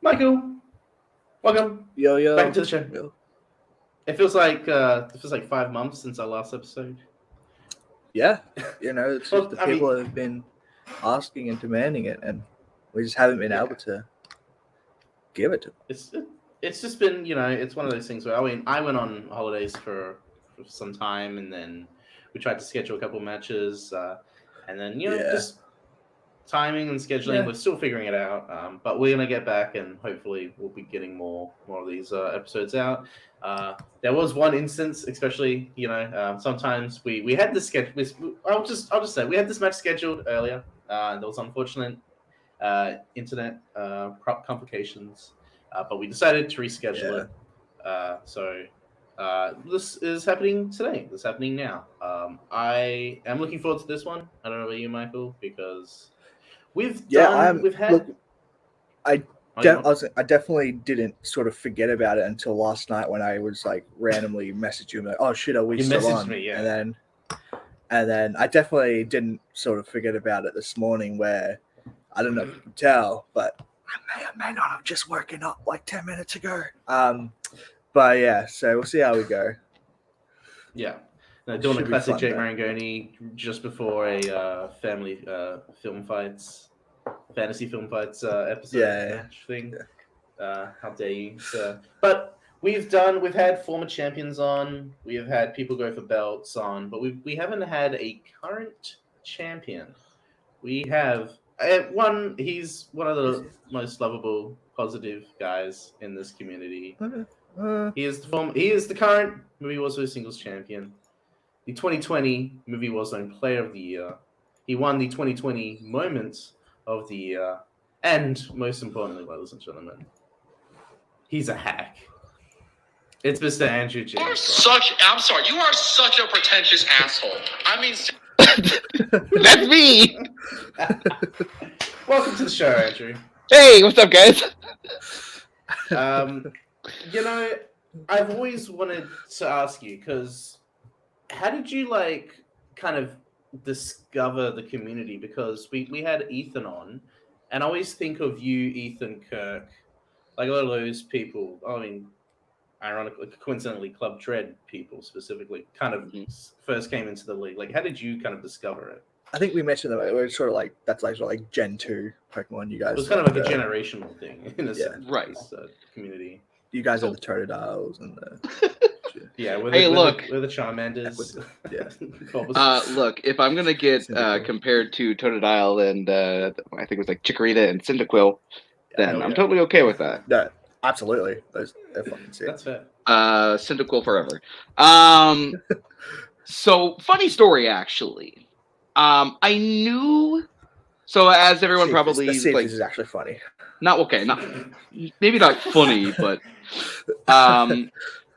Michael, welcome Yo. back to the show. Yo. It feels like 5 months since our last episode. Yeah, it's Well, just the I people mean, have been asking and demanding it, and we just haven't been yeah, able to give it to them. it's just been it's one of those things where I went on holidays for some time, and then we tried to schedule a couple matches, and then Yeah, just timing and scheduling. yeah, We're still figuring it out, but we're gonna get back, and hopefully we'll be getting more of these episodes out. There was one instance, especially sometimes we had this schedule. I'll just say we had this match scheduled earlier. There was unfortunate internet complications, but we decided to reschedule yeah. it. So this is happening today. This is happening now. I am looking forward to this one. I don't know about you, Michael, because Yeah, we've look. had. I Oh, you want? I definitely didn't sort of forget about it until last night when I was like randomly messaging you like, oh shit, are we You still messaged on? me, yeah. And then I definitely didn't sort of forget about it this morning where I don't know if you can tell, but I may or may not have just woken up like 10 minutes ago. But yeah, so we'll see how we go. Yeah. No, doing the Should be classic fun Jake though. Marangoni just before a family fantasy film fights episode Yeah, match thing. yeah. How dare you? So, but we've had former champions on. We have had people go for belts on, but we haven't had a current champion. We have one. He's one of Is the it? most lovable, positive guys in this community. Uh, He is the current Movie Warzone singles champion. The 2020 Movie Warzone Player of the Year. He won the 2020 Moments of the Year, and most importantly, ladies and gentlemen, he's a hack. It's Mr. Andrew James. I'm sorry. You are such a pretentious asshole. I mean, That's me. Welcome to the show, Andrew. Hey, what's up, guys? Um, I've always wanted to ask you because how did you kind of discover the community? Because we had Ethan on, and I always think of you, Ethan Kirk, like a lot of those people. I mean, ironically, coincidentally, Club Dread people specifically kind of first came into the league. Like, how did you kind of discover it? I think we mentioned that we're sort of like that's like sort of like Gen 2 Pokemon. You It was guys kind of like a the, generational thing in a Yeah. sense, Right. This community. you guys So- are the Totodiles and the Yeah, we're Hey, look. we're the Charmanders. yeah. Look, if I'm gonna get Cyndaquil. compared to Totodile and I think it was like Chikorita and Cyndaquil, then hell I'm yeah. totally okay with that. No, absolutely. They're fucking sick. That's fair. Cyndaquil forever. So funny story actually. I knew. So as everyone probably Let's see if like, this is actually funny. not okay, not maybe not funny, but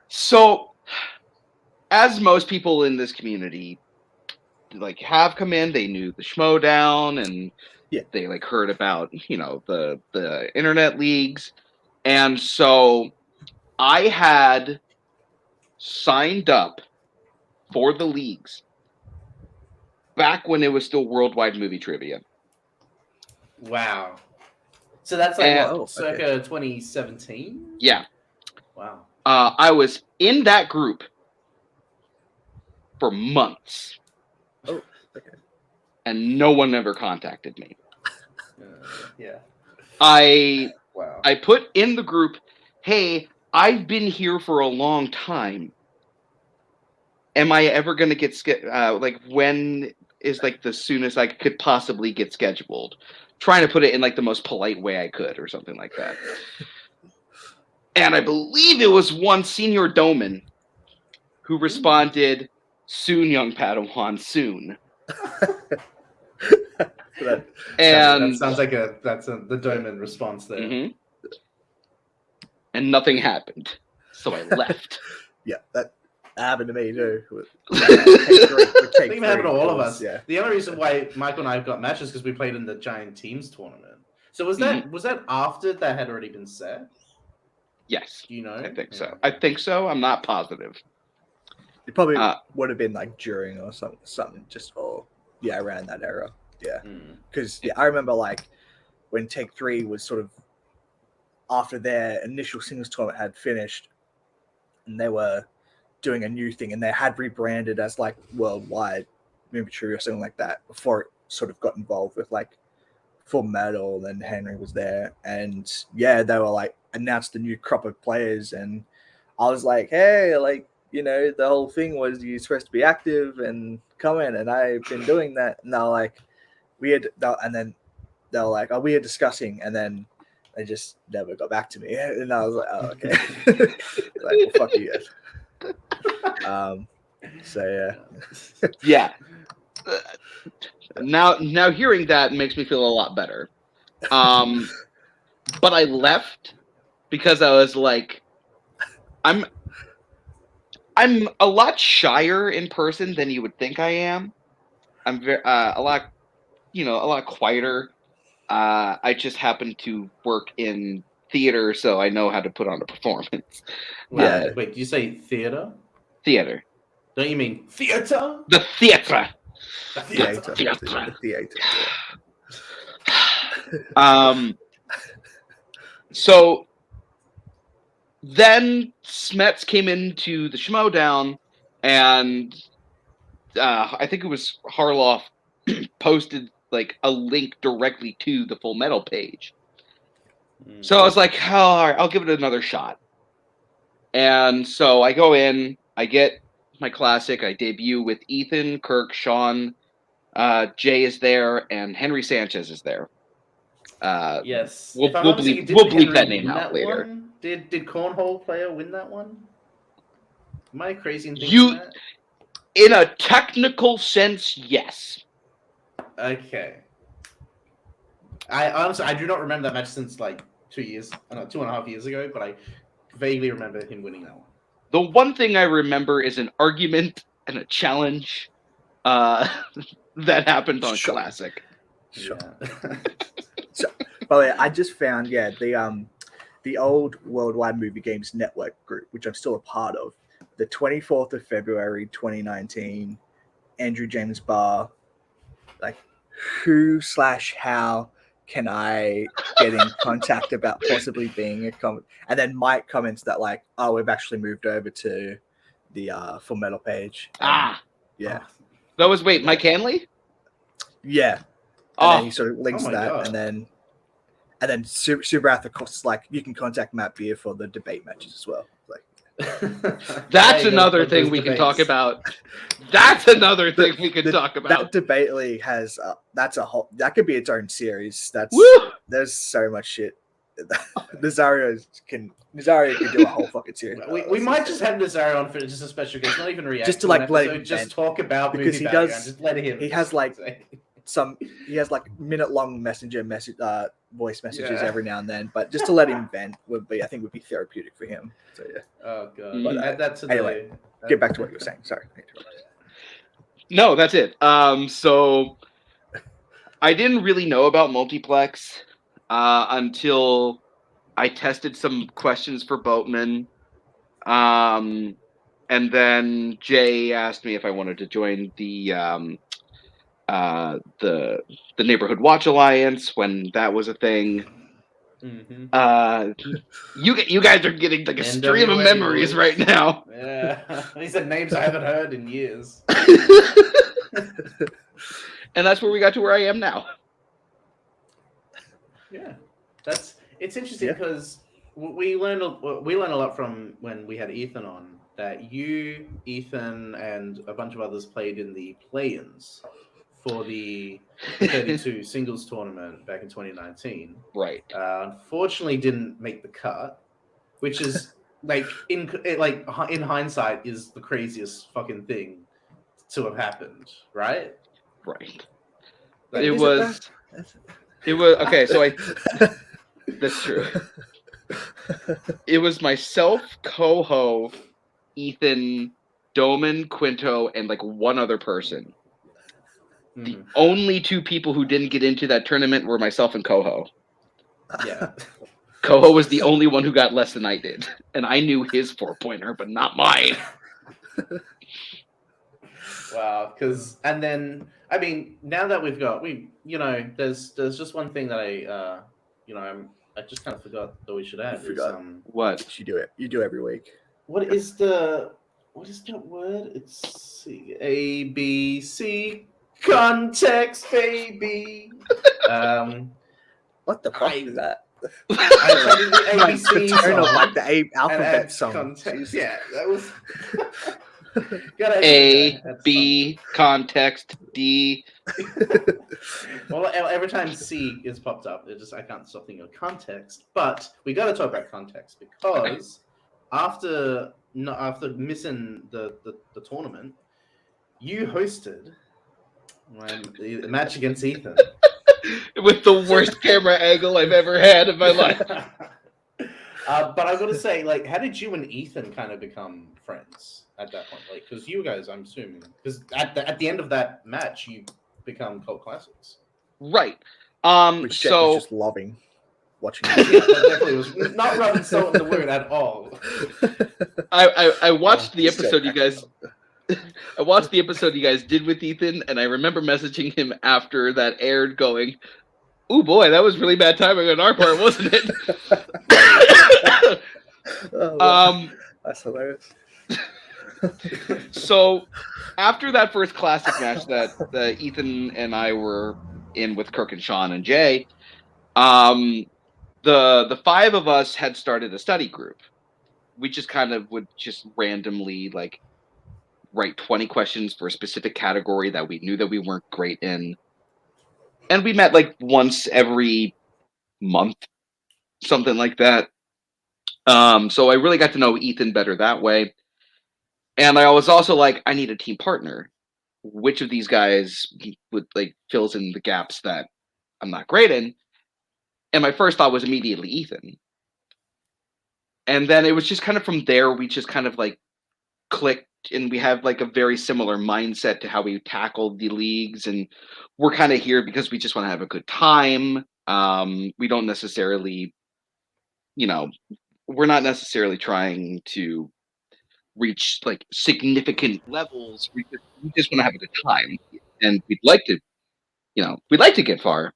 so as most people in this community like have come in, they knew the Schmodown and Yeah. they like heard about the internet leagues, and so I had signed up for the leagues back when it was still worldwide movie trivia. Wow. So that's like And- what, circa 2017? Yeah. Wow. I was in that group for months. Oh, okay. And no one ever contacted me. Yeah. Wow. I put in the group, hey, I've been here for a long time. Am I ever going to get like when is like the soonest I could possibly get scheduled? Trying to put it in like the most polite way I could or something like that. And I believe it was one Senior Doman who responded, soon, young Padawan, soon. That sounds like the Doman response there. Mm-hmm. And nothing happened. So I left. Yeah, that happened to me too. I think it happened to all of us. Yeah. The only reason why Michael and I got matches because we played in the Giant Teams tournament. So was that after that had already been set? Yes. Do you know? I think so. I think so. I'm not positive. It probably would have been like during or something just around that era. Yeah. Because I remember like when Take 3 was sort of after their initial singles tournament had finished, and they were doing a new thing, and they had rebranded as like Worldwide Movie or something like that before it sort of got involved with like Full Metal. And Henry was there, and yeah, they were like announced a new crop of players, and I was like, hey, like, you know, the whole thing was you're supposed to be active and come in, and I've been doing that. And they're like, and then they were like, oh, we are discussing, and then they just never got back to me. And I was like, oh, okay. Like, well, fuck you guys. So Yeah. Now hearing that makes me feel a lot better. But I left because I was like, I'm a lot shyer in person than you would think I am. I'm a lot quieter. I just happen to work in theater, so I know how to put on a performance. Wait, did you say theater? Theater. Don't you mean theater? The theater. The theater. theater. The theater. So then Smets came into the Schmodown, and I think it was Harloff posted like a link directly to the Full Metal page. So I was like, oh, all right, I'll give it another shot. And so I go in, I get my classic, I debut with Ethan, Kirk, Sean, Jay is there, and Henry Sanchez is there. Yes. We'll If I'm not mistaken, bleep Henry that name win out that later. one? Did Cornhole player win that one? Am I crazy in thinking that? In a technical sense, yes. Okay. I honestly, I do not remember that match since like 2.5 years ago, but I vaguely remember him winning that one. The one thing I remember is an argument and a challenge that happened on Classic. Sure. Yeah. So, by the way, I just found the old Worldwide Movie Games Network group, which I'm still a part of. The 24th of February 2019, Andrew James Barr, like, who/how can I get in contact about possibly being a comment? And then Mike comments that like, oh, we've actually moved over to the Full Metal page. And, yeah. That was Mike Hanley? Yeah. And then he sort of links that, God. and then Super Athos, like, you can contact Matt Beer for the debate matches as well. Like, that's another thing we can talk about. That's another thing we can talk about. That debate league has that could be its own series. There's so much shit. Nazario can do a whole fucking series. We might just have Nazario on for just a special guest, not even react. Just to like let him just talk about because movie he background. does. Just let him. He has like minute-long voice messages every now and then, but just to let him vent would be therapeutic for him. So yeah. Oh god. But, add that to anyway, get back to what you were saying. Sorry. No, that's it. So I didn't really know about multiplex until I tested some questions for Boatman. And then Jay asked me if I wanted to join the Neighborhood Watch Alliance when that was a thing. Mm-hmm. You guys are getting like a stream of memories right now. Yeah, these are names I haven't heard in years. And that's where we got to where I am now. Yeah, it's interesting because we learned a lot from when we had Ethan on, that you, Ethan, and a bunch of others played in the play-ins for the 32 singles tournament back in 2019. Right. Unfortunately, didn't make the cut, which is like in hindsight is the craziest fucking thing to have happened, right? Right. Like, It was okay. So that's true. It was myself, Coho, Ethan, Doman, Quinto, and like one other person. Mm-hmm. The only two people who didn't get into that tournament were myself and Coho. Yeah. Coho was the only one who got less than I did. And I knew his 4-pointer, but not mine. Wow. And then, I mean, now that there's just one thing that I just kind of forgot that we should add. Is, forgot. What? You do it. You do every week. what is that word? It's A B C context, baby. What the fuck is that? I studied the Like ABC the tone of song like the and alphabet add song. context. Jesus. Yeah, that was. Gotta A, admit that. B, context, D. Well, every time C is popped up, I can't stop thinking of context. But we got to talk about context because after missing the tournament, you hosted the match against Ethan. With the worst camera angle I've ever had in my life. But I've got to say, like, how did you and Ethan kind of become friends at that point? Like, because you guys, I'm assuming, because at the end of that match, you become cult classics. Right. Which Jack So was just loving watching. Yeah, that definitely was not rubbing salt in the wound at all. I watched the This Jack episode you guys. actually- I watched the episode you guys did with Ethan, and I remember messaging him after that aired, going, "Ooh boy, that was really bad timing on our part, wasn't it?" Oh, wow. That's hilarious. So after that first classic match that Ethan and I were in with Kirk and Sean and Jay, the five of us had started a study group. We just kind of would just randomly like write 20 questions for a specific category that we knew that we weren't great in. And we met like once every month, something like that. So I really got to know Ethan better that way. And I was also like, I need a team partner. Which of these guys would like fills in the gaps that I'm not great in? And my first thought was immediately Ethan. And then it was just kind of from there, we just kind of like clicked, and we have like a very similar mindset to how we tackled the leagues. And we're kind of here because we just want to have a good time. We don't necessarily, we're not necessarily trying to reach like significant levels. We just want to have a good time, and we'd like to get far,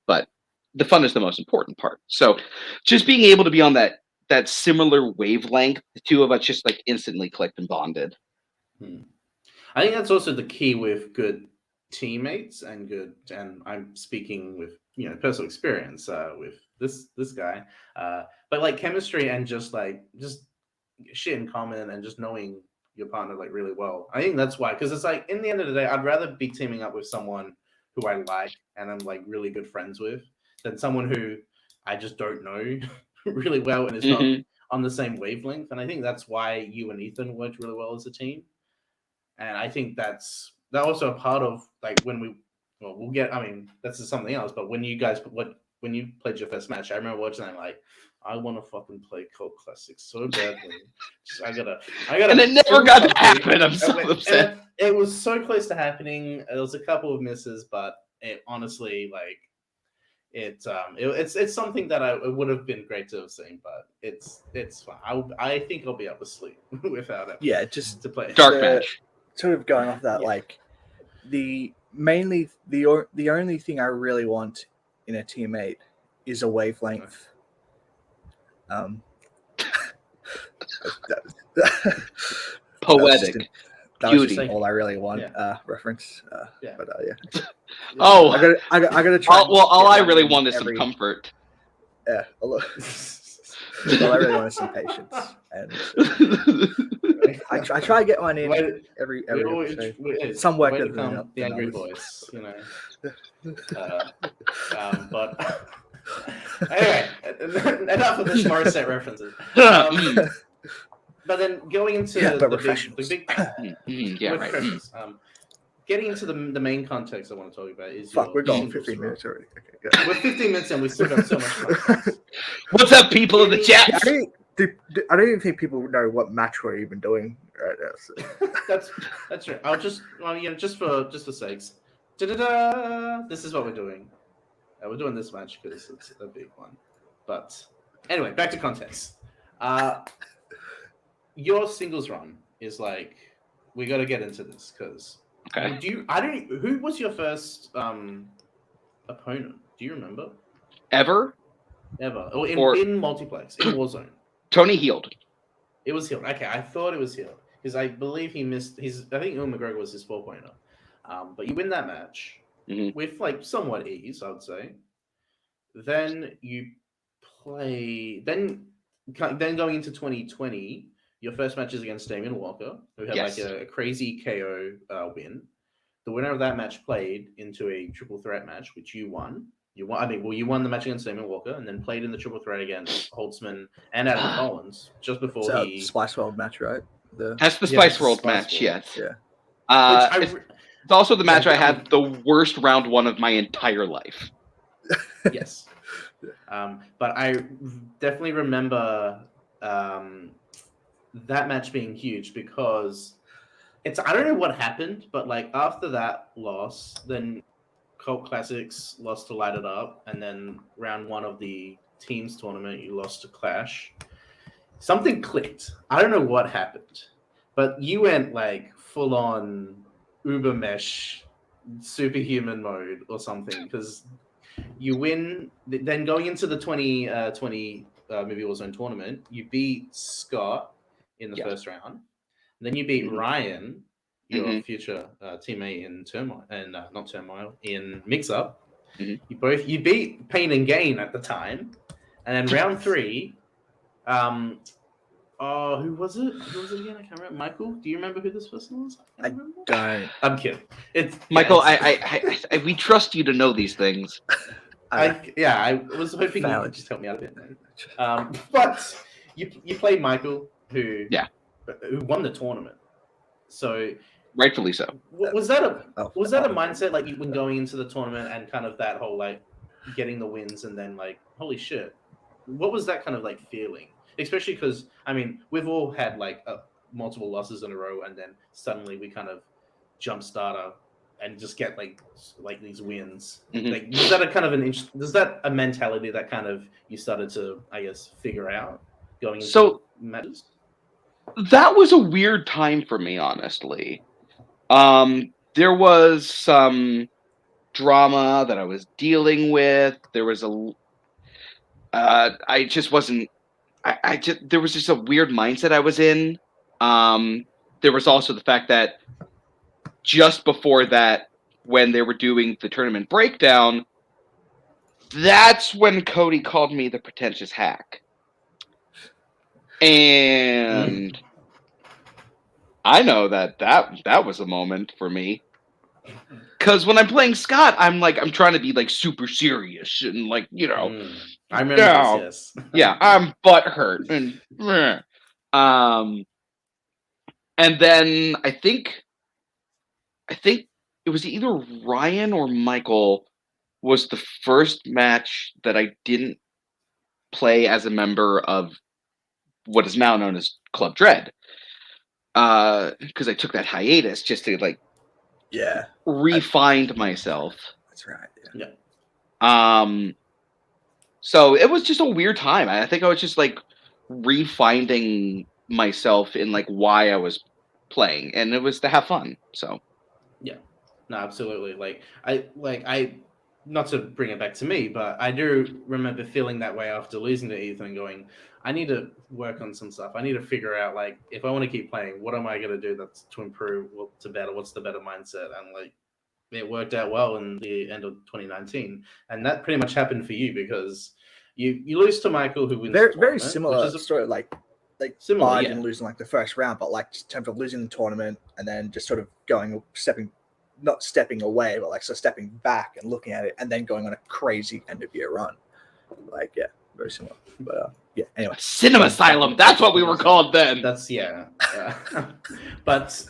but the fun is the most important part. So just being able to be on that similar wavelength, the two of us just like instantly clicked and bonded. I think that's also the key with good teammates and I'm speaking with personal experience with this guy, but like chemistry and just shit in common and just knowing your partner like really well. I think that's why, because it's like in the end of the day, I'd rather be teaming up with someone who I like and I'm like really good friends with than someone who I just don't know really well and is not on the same wavelength. And I think that's why you and Ethan worked really well as a team. And I think that's also a part of like when we'll get. I mean, that's something else. But when you played your first match, I remember watching that like, I want to fucking play Cult Classics so badly. I gotta. And it never got to happen. I'm so upset. It was so close to happening. There was a couple of misses, but it honestly like. It's something that it would have been great to have seen, but it's fine. I think I'll be able to sleep without it. Yeah, just to play Dark match. Sort of going off that, like the only thing I really want in a teammate is a wavelength. Poetic. That was Beauty. just all I really want. Reference. Yeah. But yeah. Oh, I gotta try. All I really want is some comfort. Yeah. All I really want is some patience, and I try to get one in every episode. Some work than the angry voice, but anyway, enough of this Morissette references. But then going into the big right. Getting into the main context I want to talk about is we're going 15 minutes already. Okay, good. We're 15 minutes and we still got so much context. What's up, people in the chat? I don't even think people know what match we're even doing right now. So. that's right. I'll just just for sakes. Da-da-da! This is what we're doing. We're doing this match because it's a big one. But anyway, back to context. Your singles run is like, we got to get into this because who was your first opponent? Do you remember? Ever? ever. Or in, Or- in multiplex, in Warzone. Tony healed. It was healed. Okay, I thought it was healed because I believe he missed his. I think Ewan McGregor was his 4-pointer. But you win that match with like somewhat ease, I would say. Then you play. Then going into 2020, your first match is against Damien Walker, who had like a crazy KO win. The winner of that match played into a triple threat match, which you won. You won the match against Damien Walker, and then played in the triple threat against Holtzman and Adam Collins just before So Spice World match, right? That's the Spice World match. Yes. Yeah. It's also the match I had the worst round one of my entire life. Yes. But I definitely remember that match being huge because I don't know what happened, but like after that loss, then Cult Classics lost to Light It Up, and then round one of the teams tournament, you lost to Clash. Something clicked. I don't know what happened, but you went like full on Uber Mesh superhuman mode or something because you win. Then going into the 2020 maybe Warzone tournament, you beat Scott in the first round. Then you beat Ryan, your future teammate in Turmoil, and not Turmoil, in Mix Up. You beat Pain and Gain at the time, and then round 3. Who was it? Who was it again? I can't remember. Michael, do you remember who this person was? I don't. I'm kidding. It's Michael. I we trust you to know these things. I was hoping you could just help me out a bit. But you played Michael, who won the tournament. So rightfully so. Was that a mindset like you when going into the tournament and kind of that whole like getting the wins and then like holy shit, what was that kind of like feeling? Especially because I mean we've all had like multiple losses in a row and then suddenly we kind of jumpstart and just get like these wins. Like was that a kind of was that a mentality that kind of you started to I guess figure out going into matches? That was a weird time for me, honestly. There was some drama that I was dealing with. There was I just wasn't. There was just a weird mindset I was in. There was also the fact that just before that, when they were doing the tournament breakdown, that's when Cody called me the pretentious hack. And I know that was a moment for me. Because when I'm playing Scott, I'm trying to be like super serious and like, you know. I remember this, yes. Yeah, I'm butthurt. And then I think it was either Ryan or Michael was the first match that I didn't play as a member of what is now known as Club Dread. Because I took that hiatus just to like re-find myself. That's right. Yeah. So it was just a weird time. I think I was just like re-finding myself in like why I was playing, and it was to have fun. So yeah, no, absolutely. Like I not to bring it back to me, but I do remember feeling that way after losing to Ethan, going, I need to work on some stuff. I need to figure out like if I want to keep playing, what am I going to do that's to improve? What's the better mindset? And like it worked out well in the end of 2019, and that pretty much happened for you because you lose to Michael, who wins. Very similar story, like similar. I didn't lose in like the first round, but like in terms of losing the tournament and then just sort of not stepping away, but like stepping back and looking at it, and then going on a crazy end of year run. Like very similar. But anyway, Cinema Asylum. That's what we were called then. That's But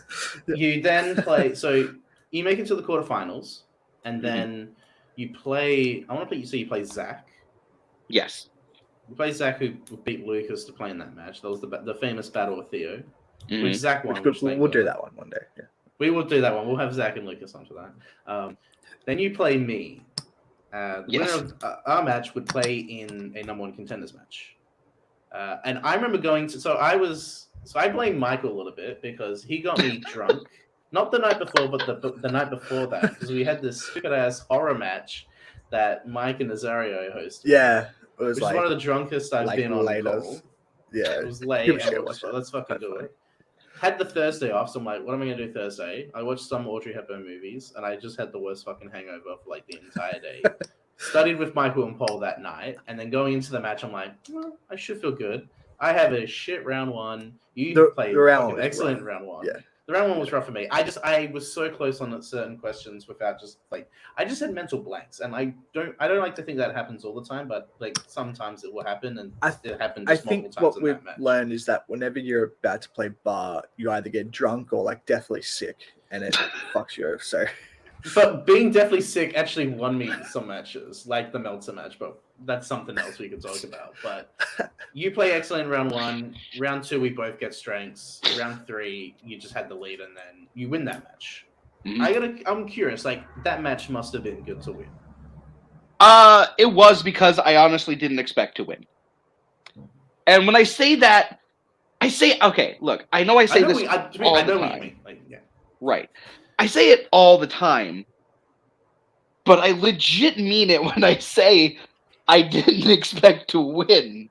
you then play. So you make it to the quarterfinals, and then you play. You play Zach. Yes. You play Zach, who beat Lucas to play in that match. That was the famous battle with Theo, which Zach won. We'll do that one day. Yeah. We will do that one. We'll have Zach and Lucas on for that. Then you play me. The winner of our match would play in a number one contenders match. And I remember going to. So I blame Michael a little bit because he got me drunk. Not the night before, but the night before that, because we had this stupid ass horror match that Mike and Nazario hosted. Yeah. It was Which like is one of the drunkest I've like been on later. call. Yeah, It was late, People and should watch it. let's fucking Quite do funny. it. Had the Thursday off, so I'm like, what am I gonna do Thursday? I watched some Audrey Hepburn movies, and I just had the worst fucking hangover for like the entire day. Studied with Michael and Paul that night, and then going into the match, I'm like, well, I should feel good. I have a shit round one. You played the round fucking one was excellent rough. round one. Yeah. The round one was rough for me. I was so close on certain questions without just like I just had mental blanks, and I don't like to think that happens all the time, but like sometimes it will happen, and it happened I just think multiple times what in we've that match. learned is that whenever you're about to play Barr, you either get drunk or like deathly sick, and it fucks you over. So But being deathly sick actually won me some matches, like the Meltzer match, but that's something else we could talk about. But you play excellent round one. Round two, we both get strengths. Round three, you just had the lead, and then you win that match. I'm curious, like that match must have been good to win. It was because I honestly didn't expect to win. And when I say that, I say, okay, look, I know I say this all the what time. you mean. Like, yeah. Right. I say it all the time, but I legit mean it when I say I didn't expect to win.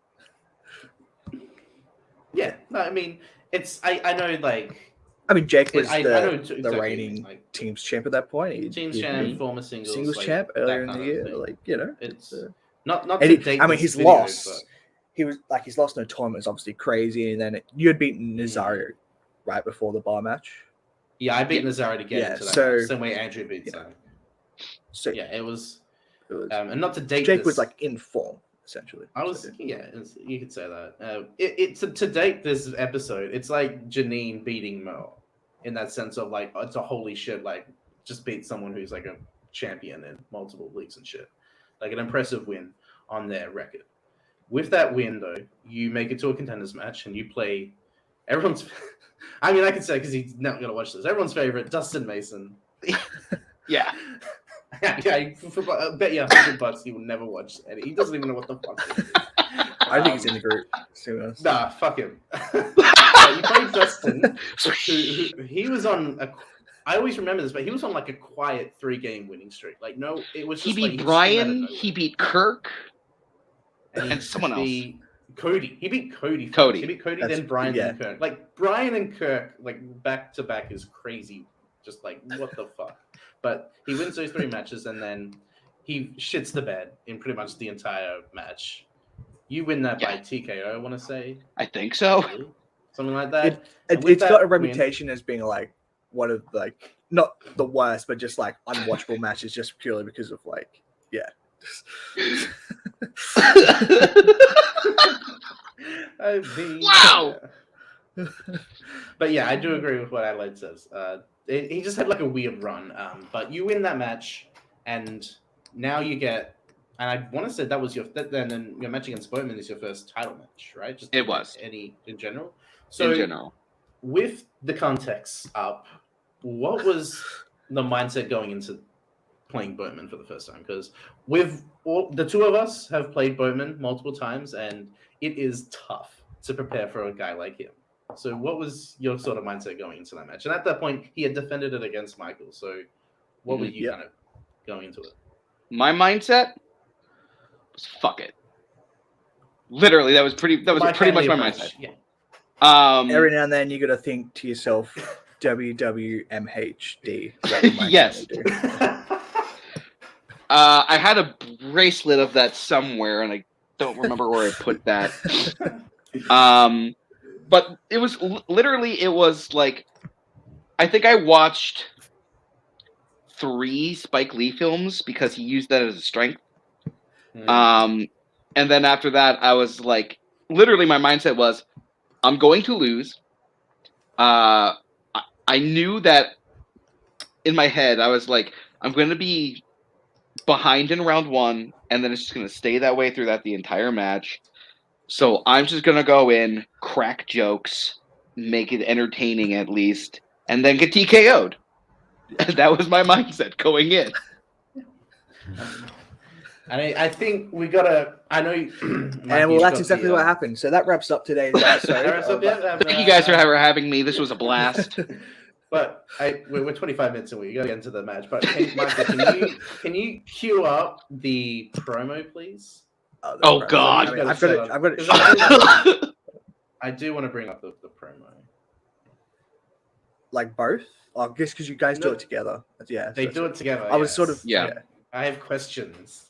Yeah, no, I mean, it's I know like I mean, Jake was I know the exactly reigning like, teams champ at that point. teams He'd champ, been former singles like, champ earlier that in the kind of year. thing. Like, you know, It's uh, not and to he- date. I mean, this his video, loss. but He was like his loss no tournament is obviously crazy, and then you had beaten Nazario right before the Barr match. yeah, I beat Nazario to get into that. so- match, same way Andrew beat Sam. So Yeah, it was. it was And not to date. Jake this, was like in form essentially. I was, So, yeah, you could say that. To date this episode, it's like Janine beating Mo, in that sense of like it's a holy shit, like just beat someone who's like a champion in multiple leagues and shit, like an impressive win on their record. With that win though, you make it to a contenders match and you play everyone's. I mean, I could say because he's not gonna watch this. Everyone's favorite, Dustin Mason. Yeah. Yeah, I bet you $100 he will never watch it. He doesn't even know what the fuck it is. I think he's in the group. To be honest. Nah, fuck him. You played Dustin, who he was on a. I always remember this, but he was on like a quiet 3-game winning streak. Like, no, it was He just beat like, Brian, he beat Kirk, and and someone else. beat Cody. He beat Cody. First. Cody. He beat Cody, That's- then Brian, yeah. then Kirk. Like Brian and Kirk, like back to back is crazy. Just like what the fuck. But he wins those 3 matches, and then he shits the bed in pretty much the entire match. You win that by TKO, I want to say. I think so. Really? Something like that. It's got a reputation as being like one of like not the worst, but just like unwatchable matches, just purely because of like I mean, Wow. But yeah, I do agree with what Adelaide says. He just had like a weird run. But you win that match, and now you get. And I want to say that was then your match against Boatman is your first title match, right? Just It was. Any in general. So in general. with the context up, what was the mindset going into playing Boatman for the first time? Because the two of us have played Boatman multiple times, and it is tough to prepare for a guy like him. So what was your sort of mindset going into that match? And at that point, he had defended it against Michael. So what were you kind of going into it? My mindset was fuck it. Literally, that was pretty much my mindset. Yeah. every now and then you got to think to yourself, WWMHD. Yes. I had a bracelet of that somewhere, and I don't remember where I put that. But it was literally, it was like, I think I watched 3 Spike Lee films because he used that as a strength. And then after that, I was like, literally my mindset was, I'm going to lose. I knew that in my head, I was like, I'm going to be behind in round 1, and then it's just going to stay that way throughout the entire match. So I'm just going to go in, crack jokes, make it entertaining at least, and then get TKO'd. That was my mindset going in. And I think we gotta. I know. And well, that's exactly what happened. So that wraps up today's episode. Thank you guys for having me. This was a blast. But we're 25 minutes away. You gotta get into the match. But Michael, can you queue up the promo, please? Oh, promo. God. I mean, I've got it. I've got it. Because I do want to bring up the promo. Like both. I guess because you guys do No. it together. Yeah, They do it together. I was sort of Yeah. I have questions.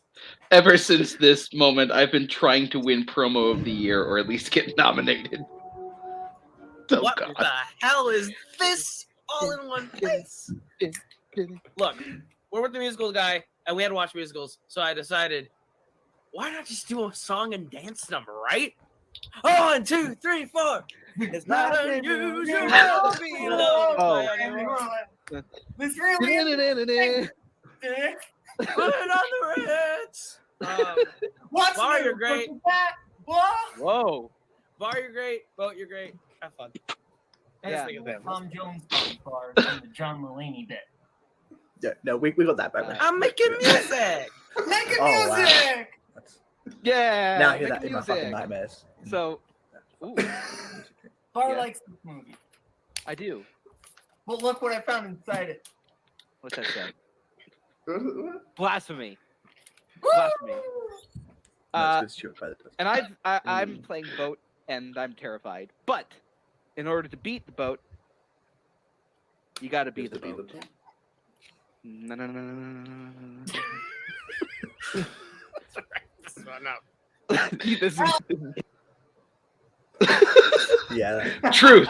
Ever since this moment, I've been trying to win promo of the year or at least get nominated. Oh, What God. the hell is this all in one place? Look, we're with the musical guy, and we had to watch musicals, so I decided, why not just do a song and dance number, right? 1, 2, 3, 4. It's not unusual to be loved by anyone. This really Put it on the Ritz. What's Barr, new? you're great. What? Whoa. Barr, you're great. Boat, you're great. Have fun. Yeah, Yeah. the Tom Jones part and the John Mulaney bit. Yeah, no, we got that back. I'm making music. Making Oh, wow. music! Yeah. Now I hear make that in my music. fucking nightmares. So, ooh, Barr Yeah. likes this movie. I do. But look what I found inside it. What's that say? What? Blasphemy. Woo! Blasphemy. No, it's good by the time. And I'm playing boat, and I'm terrified. But in order to beat the boat, you got to be the boat. No, no, no, no, no, no, no. This one up. This is Yeah. Truth.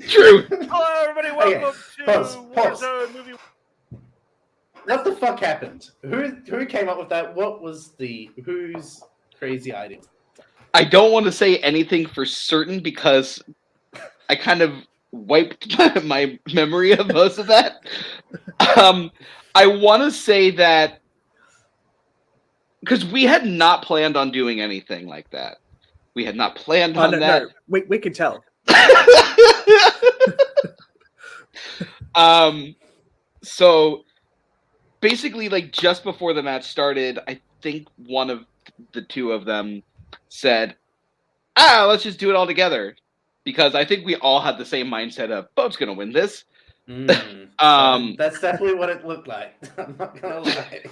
Truth. Hello, everybody. Welcome to pause. Warzone Movie. What the fuck happened? Who came up with that? What was whose crazy idea? I don't want to say anything for certain because I kind of wiped my memory of most of that. I want to say that because we had not planned on doing anything like that. We had not planned on that. No, we can tell. So basically, like just before the match started, I think one of the two of them said, let's just do it all together. Because I think we all had the same mindset of Boat's gonna win this. That's definitely what it looked like. I'm not gonna lie.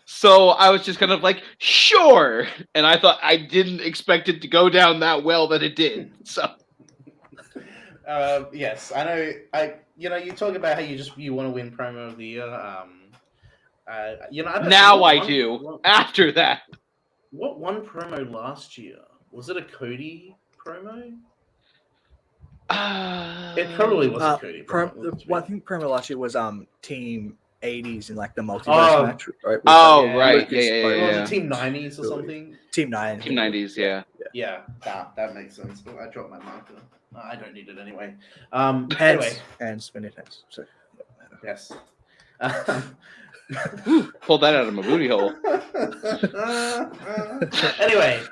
So I was just kind of like, sure. And I thought I didn't expect it to go down that well that it did. So yes, I know. You talk about how you want to win promo of the year. I don't now know, I do. After that. What won promo last year? Was it a Cody promo? It probably was a Cody promo. I think promo last year was Team 80s in like the multiverse match, right? Right. Lucas Yeah. was it Team 90s or something? Team 90s. Team 90s, yeah. Yeah, that makes sense. Oh, I dropped my marker. I don't need it anyway. Anyway. And spin it hands. So, yes. Pulled that out of my booty hole. Anyway,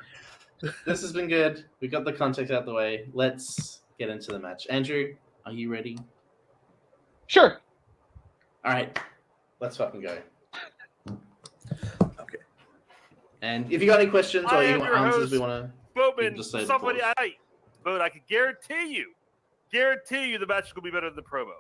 this has been good. We got the context out of the way. Let's get into the match. Andrew, are you ready? Sure. All right. Let's fucking go. Okay. And if you got any questions or I you am want your answers, host, we want to. Boatman, just say the somebody pause. But I can guarantee you the match is going to be better than the promo.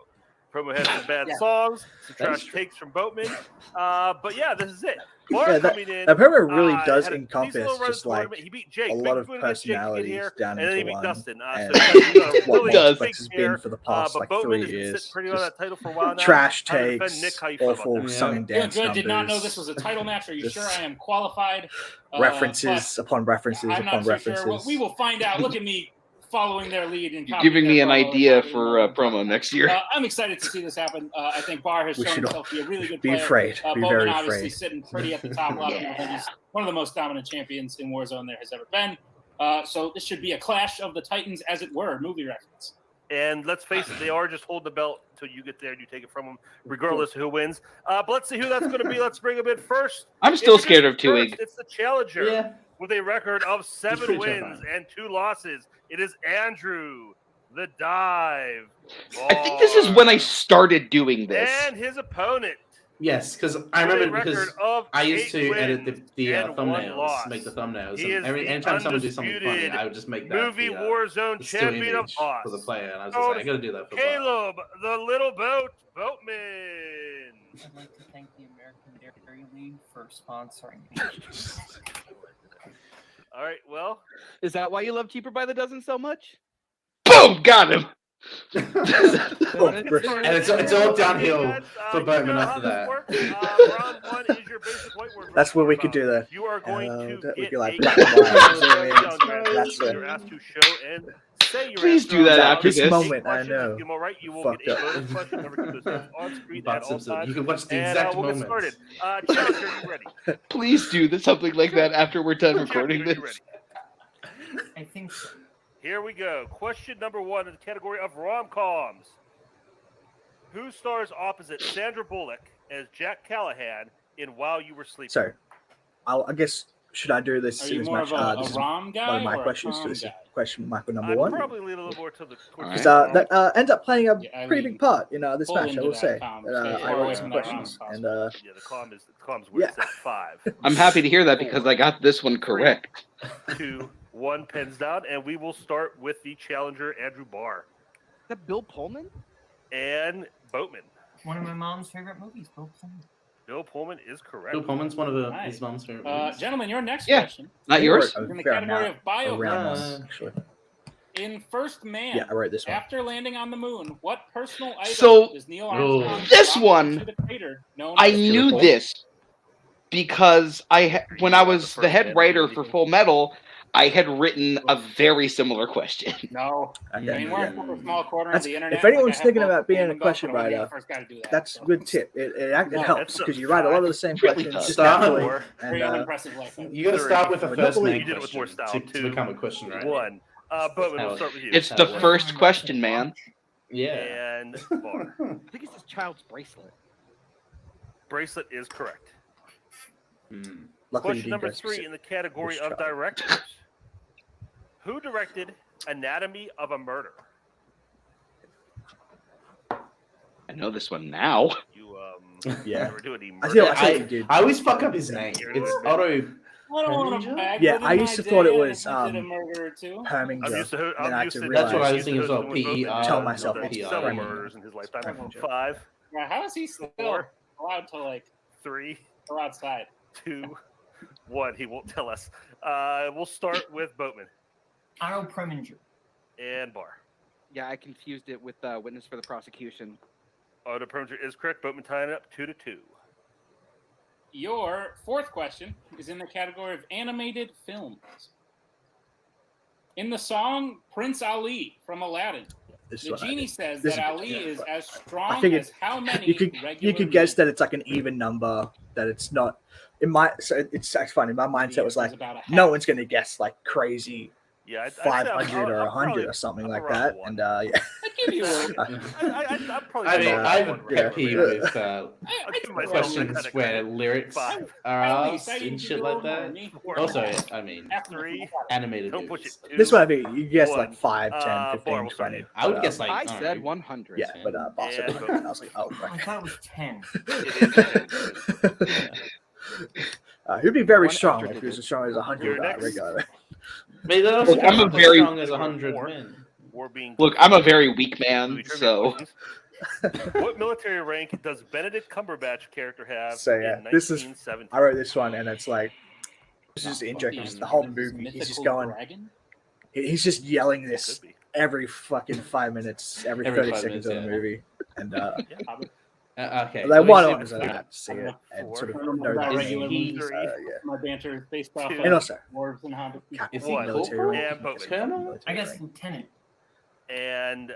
Promo has some bad songs, some trash takes from Boatman. But yeah, this is it. Barr coming in. That promo really does had a encompass decent little run just like he beat Jake. a lot of Big Boot against Jake to get personalities here, down and then he into beat one. Dustin. And So he's got a what really does. big has here. been for the past But like Boatman 3 has been years. sitting pretty on Just that title for a while now. trash How to defend takes, Nick, how you feel about awful that? song and dance Good. numbers. Did not know this was a title match. Are you Just sure I am qualified? references But upon references I'm upon not so references. sure. Well, we will find out. Look at me following their lead and You're giving me an idea for promo next year. I'm excited to see this happen. I think Barr has We shown should himself to be a really good be player. afraid. Be Boatman very obviously afraid. sitting pretty at the top. A lot of people think he's one of the most dominant champions in Warzone there has ever been. So this should be a clash of the Titans, as it were, movie reference. And let's face it, they are just holding the belt until you get there and you take it from them, regardless of who wins. But let's see who that's going to be. Let's bring him in first. I'm still scared of Tuig. It's the challenger Yeah. with a record of 7 pretty wins terrifying. and 2 losses. It is Andrew, the Dive. I think this is when I started doing this. And his opponent. Yes, because I remember with a because record of I used 8 to edit wins the and 1 thumbnails, loss. make the thumbnails. He And is the anytime someone do something funny, undisputed I would just make that movie the Warzone still champion of image Oz. for the player. And I was just like, I got to do that for Bob. Caleb, the little boatman. I'd like to thank the American American Dairy League for sponsoring me. All right. Well, Is that why you love Cheaper by the Dozen so much? Boom! Got him. And it's all downhill for Boatman after that. Round one is your basic white word. That's where we could do that. You are going to We get could like a black and white, zoom in. that's That's you're it. asked to show and say your Please answer do that out after loud. this Eight moment, I questions. know. If you get them all right, you will Fucked get a up. bonus question. Remember, keep those hands on screen Bart at all Simpson. times. You can watch the And exact we'll get moments. started. Challenger, you ready? Please do something like that after we're done recording Challenger, this. you ready? I think so. Here we go. Question number one in the category of rom-coms. Who stars opposite Sandra Bullock as Jack Callahan in While You Were Sleeping? So, I guess should I do this Are in you as more much? of a This is rom one guy of my or a questions. So prom this is guy? question marker number I'd one. probably lean a little more to the Because that ends up playing a Yeah, I pretty lean big part in this full match, I into will that say. com. I Stay far away wrote some from that questions, rom-com. and Yeah, the com's where it's at 5. I'm happy to hear that because I got this one correct. 2, 1 pens down, and we will start with the challenger, Andrew Barr. Is that Bill Pullman? And Boatman. One of my mom's favorite movies, Bill Pullman. Bill Pullman is correct. Bill Pullman's one of Nice. his mom's favorite movies. Gentlemen, your next Yeah. question Not yours? is in the category of around biopics. one, actually. In First Man, Yeah, I wrote this one. after landing on the moon, what personal item So, does Neil Armstrong this drop one, into the crater known I as the knew Pole? this because when I was the head writer for Full Metal, I had written a very similar question. No. Okay. I mean, we're in a small corner of That's- the internet. if anyone's like I have thinking both about being Pam a and both, question but I writer, first gotta do that, that's a so. good tip. It No, helps that's because you write a lot of the same Really questions does. naturally. Stop. And, Very unimpressive life. You got to start with a But first not name You did it with more question style, to too. become a question, right? 1. Boatman, we'll start with you. It's the first question, man. Yeah. And Barr. I think it's his child's bracelet. Bracelet is correct. Hmm. luckily, Question you didn't number go 3 specific. in the category Which of child? directors. Who directed Anatomy of a Murder? I know this one now. You Yeah. never do any I murder. feel you did. I always fuck up his name. It's Otto. I don't want to Preminger? bag, Yeah, but I in used my to thought it day, was, I did a murder or two. Herminger. I'm used to, Then I I'm had used to to That's what I realize- was thinking as well. Used to hosting with PER. Tell Boatman. myself He's PER. several Preminger. murders in his lifetime. Preminger. 5, Yeah, how is he still 4, allowed to like 3, go outside? 2, 1. He won't tell us. We'll start with Boatman Otto Preminger. and Barr. Yeah, I confused it with Witness for the Prosecution. Otto Preminger is correct. Boatman tying it up 2-2. Your fourth question is in the category of animated films. In the song Prince Ali from Aladdin, This is the what I genie did. says This that is- Ali yeah, is but as strong figured as how many You regular could guess men? that it's like an even number, that it's not. In my so it's actually funny. My mindset was It like, about a no half. one's gonna guess like crazy Yeah, I'd say 500 or I'm 100 probably- or something I'm like around that. one. And yeah, I'd give you a, I'm probably I mean, around I have a one pet right peeve now. with I'll give myself questions that where credit. lyrics 5, are at least I asked didn't and give shit you a like little more that. than me. 4, Also, I mean, After 3, animated don't push movies. it. 2, this one I think you guess like One. 5, 10, Barr, 15, we'll start 20. you. I would But, guess like I don't said know, 100. yeah, but Boss said And 100. I was like, oh, I right. thought it was 10. It is 10. He'd be very One strong extra if he was digit. as strong as 100 Your next- regular. Maybe that also Look, I'm a counts as very- strong as 100 men. War being Look, I'm a very weak man, movie trivia so questions. What military rank does Benedict Cumberbatch character have So, yeah, in this is- 1917? I wrote this one and it's like, this is interesting. Just the whole This movie, he's just mythical going, dragon? he's just yelling Could this be. every fucking 5 minutes, every Every 30 5 seconds minutes, of the yeah. movie. And Probably. Okay. like so one we of them, I had to see it and sort of Four. know that Regular name. movies. Yeah. My banter based off Two. of And also, Dwarves and Hobbits. Is he One. military corporal? rank. And Boatman. Colonel? I guess Lieutenant. And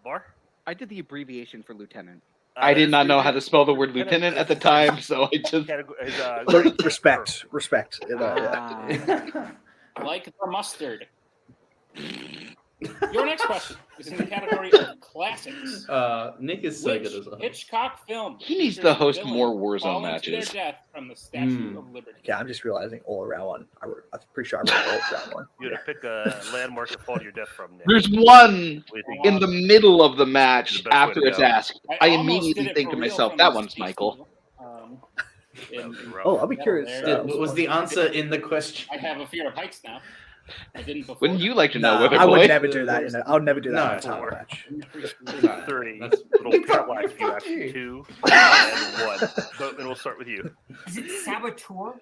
Barr? I did the abbreviation for lieutenant. I that did is not know how the to spell the word lieutenant at the time, so I just category. respect. You know, yeah. Like the mustard. Your next question is in the category of classics. Nick is so Which good as well. Hitchcock film He needs to features host villain more Warzone falling to their matches. death from the Statue Hmm. of Liberty. Yeah, I'm just realizing all around one. I'm pretty sure I wrote all around one. You had to pick a landmark to fall to your death from, Nick. there's one What do you think? in the middle of the match The best way after to it's go. asked. I almost immediately did it think for to real myself, from that the one's Space Michael. Needle. That would be rough. Oh, I'll be curious. There. Was the answer in the question? I have a fear of heights now. I didn't before. Wouldn't you like to know, Nah, Whippet I would Boy? never do that. I'll never do that in a No. title match. No, 3. that's- Little parallax view after 2 and 1. Boatman, we'll start with you. Is it Saboteur?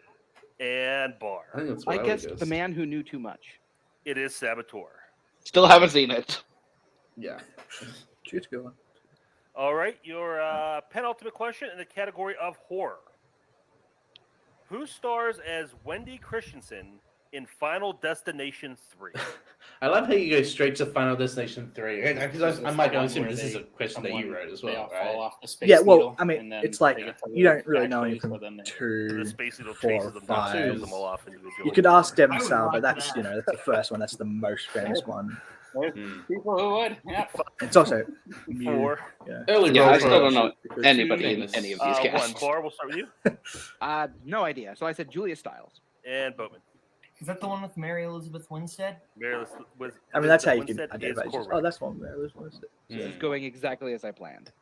And Barr. I think that's I what would guess guess. the man who knew too much. It is Saboteur. Still haven't seen it. Yeah. Choose a good one. All right, your penultimate question in the category of horror. Who stars as Wendy Christensen in Final Destination 3? I love how you go straight to Final Destination 3. Because Is I'm this like, the I one assume where this is a they- question that you wrote as They all well, fall right? off the space Yeah, well, needle, I mean, and then it's like they get to you live don't really know actually, anything so then they- And two. the Space Needle 4 chases or them down, 5. kills them all off individually. You could ask Devon I would Sawa, like but that's that. that's the first one. That's the most famous one. There's people who would. Yeah. It's also new. 4. Early Yeah, role I still don't players. know because- anybody in famous. any of these 1. casts. Barr, we'll start with you. No idea. So I said Julia Stiles. And Boatman. Is that the one with Mary Elizabeth Winstead? I mean, that's how you can Winstead is identify. Just, correct. oh, that's one. That was one. It's going exactly as I planned.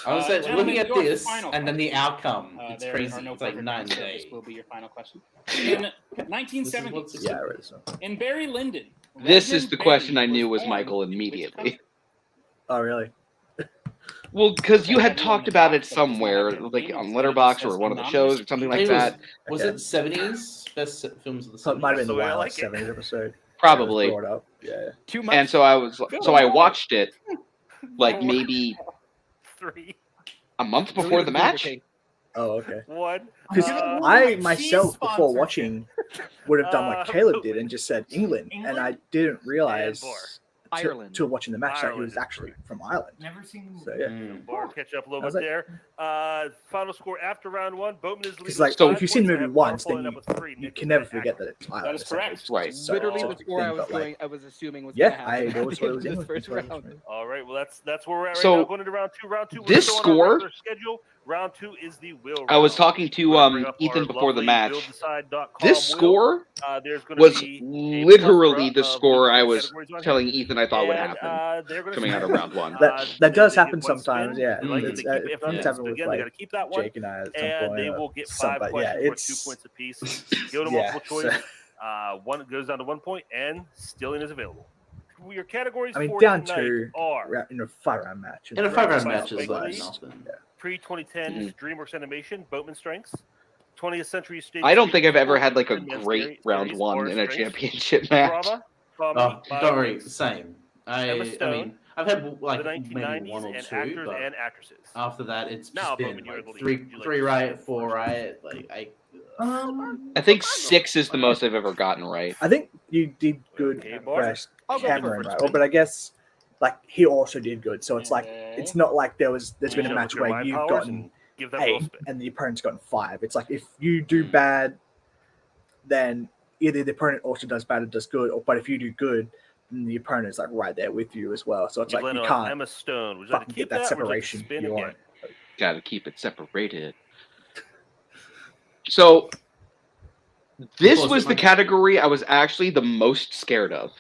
I was like, Gentlemen, looking at your this final and then the outcome. It's there crazy. are no It's like perfect 9 answers, so days. This will be your final question. In 1970s, what's- Yeah, I read this one. in Barry Lyndon. This is Reverend the Barry question I knew was born Michael in which immediately. country? Oh, really? Well, because you had Everyone talked in the about it box that does not somewhere, have their like name on is Letterboxd says or one of the anonymous shows or something I like think it that. was Okay. it 70s? Best films of the 70s? So it might have been the the way I Wild like it. 70s episode. Probably. Brought up. Yeah. Too much. And so I watched it like maybe 3. a month Julia before the would be your match. case. Oh, okay. 1. Because Uh, I cheese myself, before sponsorship. watching, would have done like Caleb did and just said England, and I didn't realize Barr. Ireland. till watching the match that he Ireland was is actually from Ireland. Never seen the movie. So yeah. Mm. Barr catch up a little I was bit like- there. Final score after round 1. Boatman is leading. Because like, with So five if you've seen the points. I movie have Barr once, following then up with 3. you Nick can is never very forget accurate. that it's Ireland. That is correct. Right. So, Literally sort the of score I thing, was but, like, going. I was assuming was. Yeah, gonna happen that was what it was in in this first round. All right, well that's where we're at right So, now. Going into round 2. Round 2. We're this still on our score- regular schedule. Round 2 is the will. I was round. talking to We're gonna bring up Ethan our before the lovely match. WillDecide.com This wheel. score There's going to was be literally the plethora of score I was categories on telling here. Ethan I thought would And, happen they're gonna coming out of spin. round 1. That does they happen get one sometimes, spin. yeah. They like it, It's, they keep it. If it's they happened spin with again, they got like to keep that one. Jake and I at some And point. they or will get some, 5 but yeah, questions worth it's 2 points apiece. Go to yeah, multiple choice. One goes down to 1 point, and stealing is available. Your categories I mean, for down tonight to are in a 5-round match. In a 5-round Right. match is like Right. nothing. pre-2010 DreamWorks Animation, Boatman Strengths. 20th Century Stage. I don't think I've ever had like a Men's great round Series, 1 Barr in a Strengths. championship match. Drama. Oh, by don't worry, Wings, same. Emma I Stone, mean, I've had like the maybe 1990s, one or and two, actors but and actresses. after that, it's Now, just been Bowman, you're like able to- three, you like three to- right, 4 right. Like I think 6 is the most I've ever gotten right. I think you did good Okay, at Barr. first I'll go Cameron, first. right? But I guess like he also did good. So it's like Okay. it's not like there's been a Show match your where mind you've powers gotten and give that little 8 spin. and the opponent's gotten 5. It's like if you do bad, then either the opponent also does bad or does good, or but if you do good, then the opponent's like right there with you as well. So it's You've like you landed on can't Emma Stone. Would you like to fucking keep get that that, or would you like to separation spin you again? want. Gotta keep it separated. So this Close was to the mine. category I was actually the most scared of.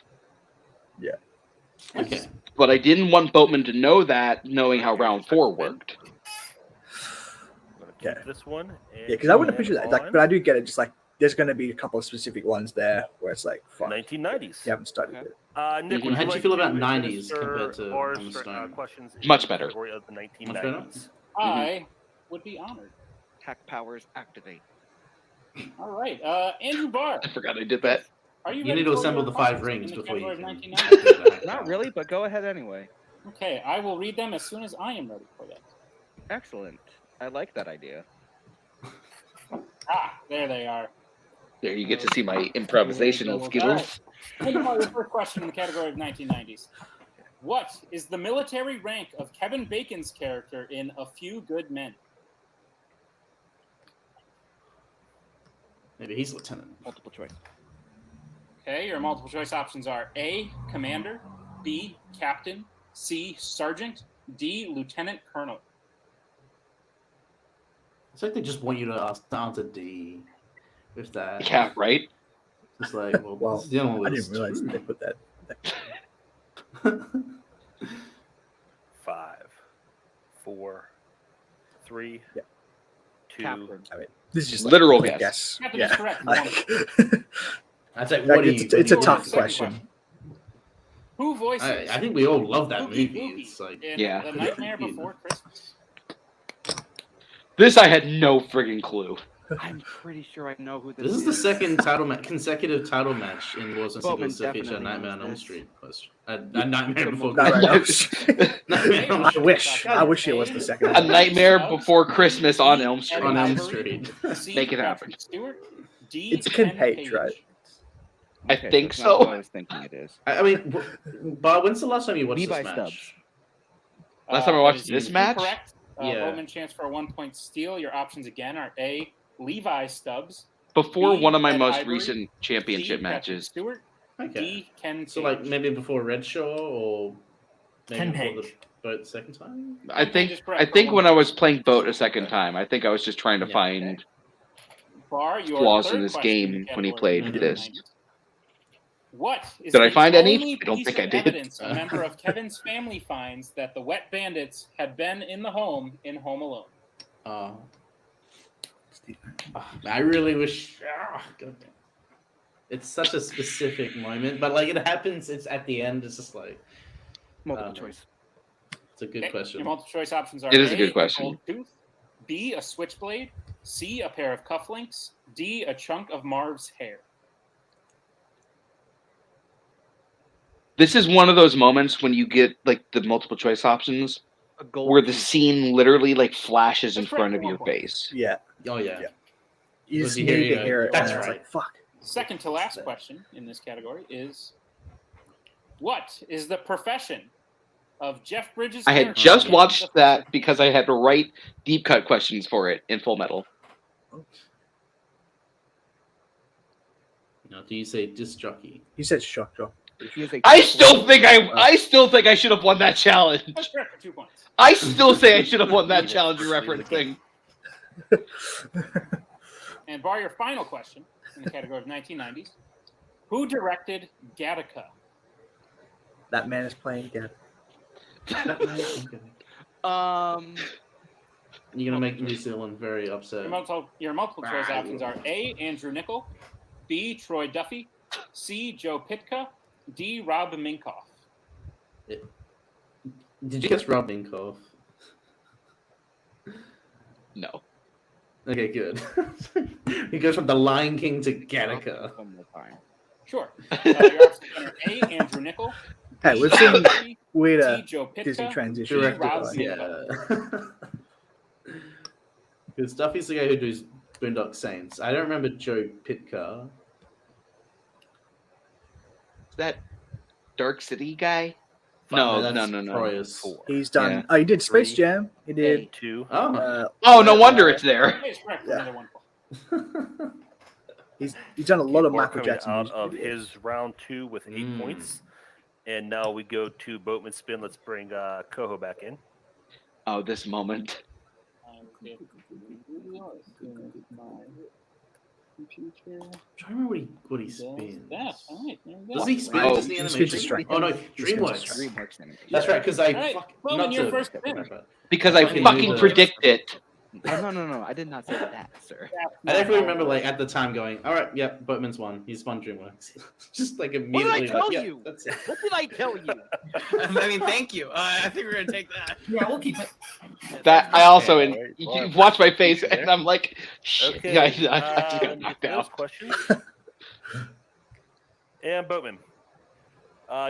okay. But I didn't want Boatman to know that, knowing how round 4 worked. I'm gonna keep Okay. this one. Yeah, because I wouldn't picture that. Like, but I do get it. Just like there's going to be a couple of specific ones there where it's like, fuck, 1990s. you haven't studied Okay. it. Nick, Mhm. would How'd you like feel to about 90s administer compared to our Emma Stone? questions in Much the better. category of the better? 1990s. I would be honored. Hack powers activate. All right, Andrew Barr, I forgot I did that. are you? You ready need to for assemble your the 5 questions rings in the before you category can. of 1990? Not really, but go ahead anyway. Okay, I will read them as soon as I am ready for them. Excellent. I like that idea. Ah, there they are. There you get to see my improvisational skills. Think about your first question in the category of 1990s. What is the military rank of Kevin Bacon's character in A Few Good Men? Maybe he's lieutenant. Multiple choice. Okay, your multiple choice options are A, Commander, B, Captain, C, Sergeant, D, Lieutenant Colonel. It's like they just want you to answer D with that. Yeah, right? It's like, well, this is the only one I with didn't realize two. they put that. 5, 4, 3, Yeah. 2. Captain. I mean, this is just Literal like a guess. Captain Yeah. is correct. Like, I'd say, Like, what do it's, you? it's a what do you tough think? question. Who voices? I think we all love that Oogie movie. Boogie It's like, in Yeah. The Nightmare Before Christmas. This I had no friggin' clue. I'm pretty sure I know who this is the second consecutive title match in Wars and Boatman Singles to feature definitely Nightmare on knows Elm this. Street question. Nightmare Before Nightmare on Elm Christmas. Street. Nightmare on Elm I Street. wish. I wish it was the second A one. Nightmare Before Christmas on Elm Street. On Elm Ivory, Street. C. Make it happen. Patrick Stewart, D. It's Ken Page, right? I Okay, think that's not what I so. was thinking it is. I mean, Bob, when's the last time you watched Levi this match? Stubbs. Last time I watched that is this match? incorrect. Yeah. Bowman chance for a 1-point steal. Your options again are A. Levi Stubbs, Before B, one of my Ed most Ivory, recent championship C. Patrick matches. Stewart, Okay. D. Ken Page. So like maybe before Redshaw or maybe Ken before Page. the boat second time? I Ken Page think is correct. when I was playing Boat a second time, I think I was just trying to Yeah. find Barr, your flaws third in this question in game the when he category played of this. 1990s. What is Did I the find any? only I don't piece think of I did. evidence a member of Kevin's family finds that the Wet Bandits had been in the home in Home Alone? I really wish. God damn. It's such a specific moment, but like it happens. It's at the end. It's just like Multiple choice. it's a good Okay, question. Your multiple choice options are It is a A, good question. gold tooth, B, a switchblade, C, a pair of cufflinks, D, a chunk of Marv's hair. This is one of those moments when you get like the multiple choice options A gold where the tooth. scene literally like flashes in That's front correct of for your 1 point. face. Yeah. Oh yeah. Yeah. You Was just he need hearing to it? hear it. That's and it's right. like, fuck. Second to last question in this category is, what is the profession of Jeff Bridges' I had character just in watched the that first- because I had to write deep cut questions for it in Full Metal. Now, do you say disc jockey? He said shock jock. He is a I triple- still think I should have won that challenge. That's correct for 2 points. I still say I should have won that challenge you're referencing. And Bar, your final question in the category of 1990s. Who directed Gattaca? That man is playing dead. You're gonna make New Zealand very upset. Your multiple choice options are A, Andrew Nichol, B, Troy Duffy, C, Joe Pitka, D, Rob Minkoff. Did you guess Rob Minkoff? No. Okay, good. He goes from The Lion King to Gattaca. One more time. Sure. Your options are A, Andrew Nichol, Hey, B, we've Rob seen Duffy, weirder C, Joe Disney Pitka, transition. D, Directed Rob by, Minkoff. yeah. Because Duffy's the guy who does Boondock Saints. I don't remember Joe Pitka. Is that Dark City guy? No, No. that's Troyus. He's done. Yeah. Oh, he did Space 3, Jam. He did. 2. Oh. Oh, no wonder it's there. Okay, it's correct for Yeah. another 1 point. He's done a lot of Barr Michael coming Jackson. out music of videos. his round 2 with 8 Mm. points. And now we go to Boatman spin. Let's bring Coho back in. Oh, this moment. I'm trying to remember what he spins. That's all right. There we go. Does he spin Oh, Disney he spins animation? a strike. Oh no, He spins a DreamWorks. strike. DreamWorks animation. That's right, because I All right, fuck, Bowman, not your to- first spin. Because I Fucking fucking knew that. predict it. Oh, no. I did not say that, sir. I definitely remember, like at the time, going, "All right, yep, Boatman's won. He's won DreamWorks." Just like What did immediately. I tell like, yeah, you? That's it. What did I tell you? I mean, thank you. I think we're gonna take that. Yeah, we'll keep it. That I also, and Alright, you well, watch my face, there. and I'm like, shit, Okay. yeah, I just got let me knocked get those out. questions. And Boatman.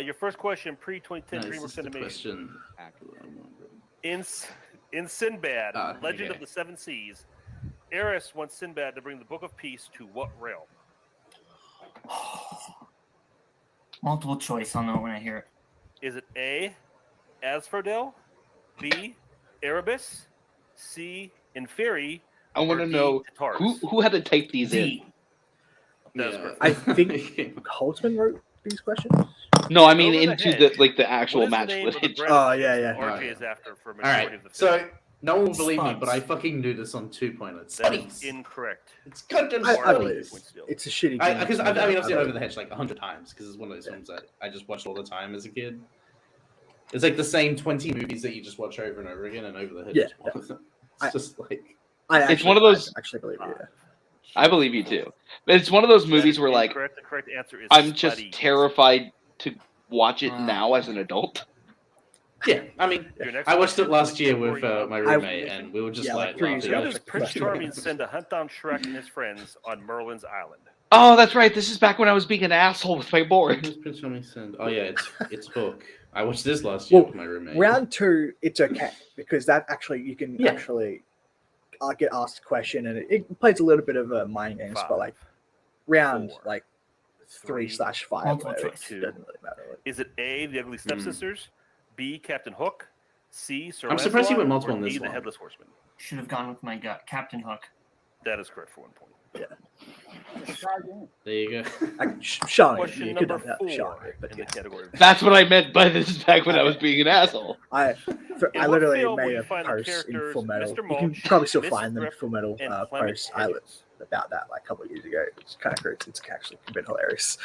Your first question, pre-2010 No, this is DreamWorks the animation. question. In Sinbad, Ah, Legend okay. of the Seven Seas, Eris wants Sinbad to bring the Book of Peace to what realm? Multiple choice. I'll know it when I hear it. Is it A, Asphodel, B, Erebus, C, Inferi, I want or to D, know Tartarus? who had to type these in. D. That's Yeah. perfect. I think Holtzman wrote these questions. No, I mean Over the into head. the actual What is the match name of the footage. bread Oh, yeah. RJ yeah. is after for All majority right, of the film? so no one will believe me, Spuds. but I fucking knew this on 2-pointers. That is Space. incorrect. It's goddamn I space. believe it. It's a shitty game. Because I mean, I've seen I Over the Hedge like 100 times because it's one of those films that I just watched all the time as a kid. It's like the same 20 movies that you just watch over and over again, and Over the Hedge Yeah, is one of them. It's I- just like I It's one of those- I actually believe it. Yeah. I believe you too. But it's one of those That movies is where like incorrect. The correct answer is I'm just Spuddy. terrified to watch it now as an adult. Yeah, I mean, Your next I watched question it last is in the year with category of my British roommate, nation. and we were just Yeah, like like 3 years laughing. Who ago. does Prince Charming send to hunt down Shrek and his friends on Merlin's Island? Oh, that's right. This is back when I was being an asshole with my board. Who's Prince Charming send? Oh yeah, it's Hook. I watched this last year Well, with my roommate. Round 2, it's okay because that actually you can Yeah. actually get asked a question and it plays a little bit of a mind games, but like round 4, like 3/5 Multiple whatever, choice. it doesn't really matter. Is it A, the Ugly Stepsisters, B, Captain Hook, C, Sir I'm surprised you Lancelot, went multiple or on D, this the one. Headless Horseman? Should have gone with my gut. Captain Hook. That is correct for 1 point. There you go. Sean, Question you could number have that, Sean, 4 but in yeah. the category. of- That's what I meant by this is back when I was being an asshole. I In literally what film will made you a find the post in characters Full Metal. Mr. You can Mulch, probably still Miss find them in Thrift, Full Metal and Clement post. I Hedges? about that like a couple of years ago. It's kind of crazy. It's actually been hilarious.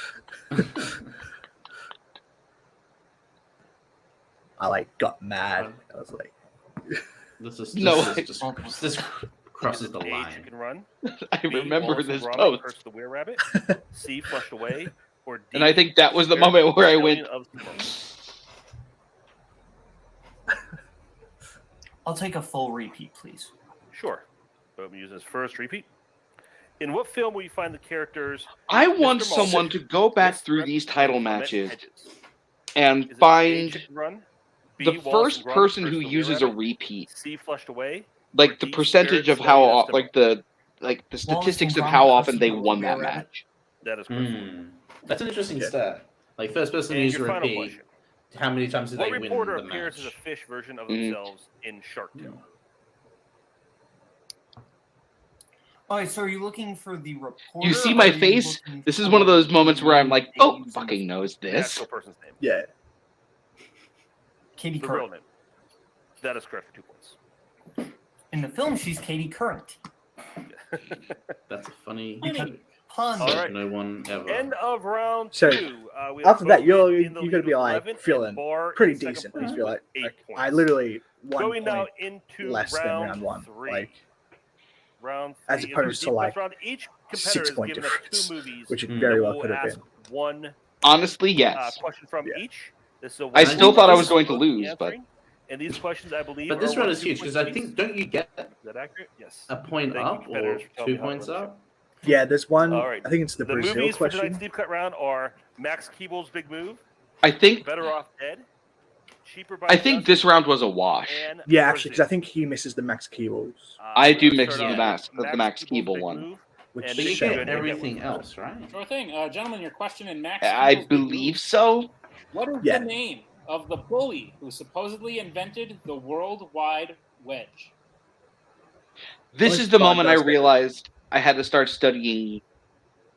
I like got mad. I was like, This crosses the A, line. Chicken Run. I B, remember Wallace and this Gromit, post. Curse of the Were-Rabbit. C, Flushed Away, or D, And I think that was the Spirit moment where I Rebellion went, of Tomorrow? I'll take a full repeat, please. Sure. Boatman uses first repeat. In what film will you find the characters? I want Mr. Mulch, someone to go back Miss through Thrift, these and title Clement matches Hedges? and Is it A, find Chicken Run, B, the Wallace and first Gromit, person Curse who of the uses a Were-Rabbit, repeat. C, Flushed Away, or Like the D, percentage Spirit of how Rebellion of like Tomorrow? the statistics of Gromit, how Curse often of they the won that Were-Rabbit. match. That is correct. That's an interesting Yeah. stat. Like first person to And use a your final repeat. question. How many times did What they win reporter the appears match? as a fish version of Mhm. themselves in Shark Tale? All right, so are you looking for the reporter? You see or my are you face? looking This is one of for those moments where I'm the like, name oh, they use in fucking the- knows The this. actual person's name. yeah. Katie The real Current. name. That is correct for 2 points. In the film, she's Katie Current. That's a funny Funny. Pun. All right. No one ever. End of round So, 2. We have After that, Boatman you're in the gonna lead be with like 11 and feeling Barr in pretty second decent. place I feel with like 8 points. I literally 1 Going now point into less than round 1. 3. Like Round 3 as is our opposed to, deep like, cuts round. Each competitor 6 is point given us difference, 2 movies. which it Mm. very that well we'll could have ask been. one Honestly, yes. question from Yeah. each. This is a I one-point still thought I was question going to both lose, but answering. And these questions, I believe, But this are round worth is 2 huge because I points think apiece. don't you get Is that accurate? Yes. a point Thank you, up or competitors, for telling 2 me how to points run the show. up? Yeah, there's one. All right. I think it's the The Brazil movies for tonight's question. deep cut round are Max Keeble's Big Move, I think Better Off Dead, Cheaper by I the think Dozen, this round was a wash. and Yeah, actually, because I Brazil. think he misses the Max Keebles, I we're do gonna mix start the off with Max Keeble's Keeble Big one. Move, which and But then you go get ahead and hit everything one. else, right? Sure thing. Gentlemen, your question in Max. I Keeble's Big Move. believe so. What is Yeah. the name of the bully who supposedly invented the worldwide wedge? This Well, is the Bond moment I does get it. realized I had to start studying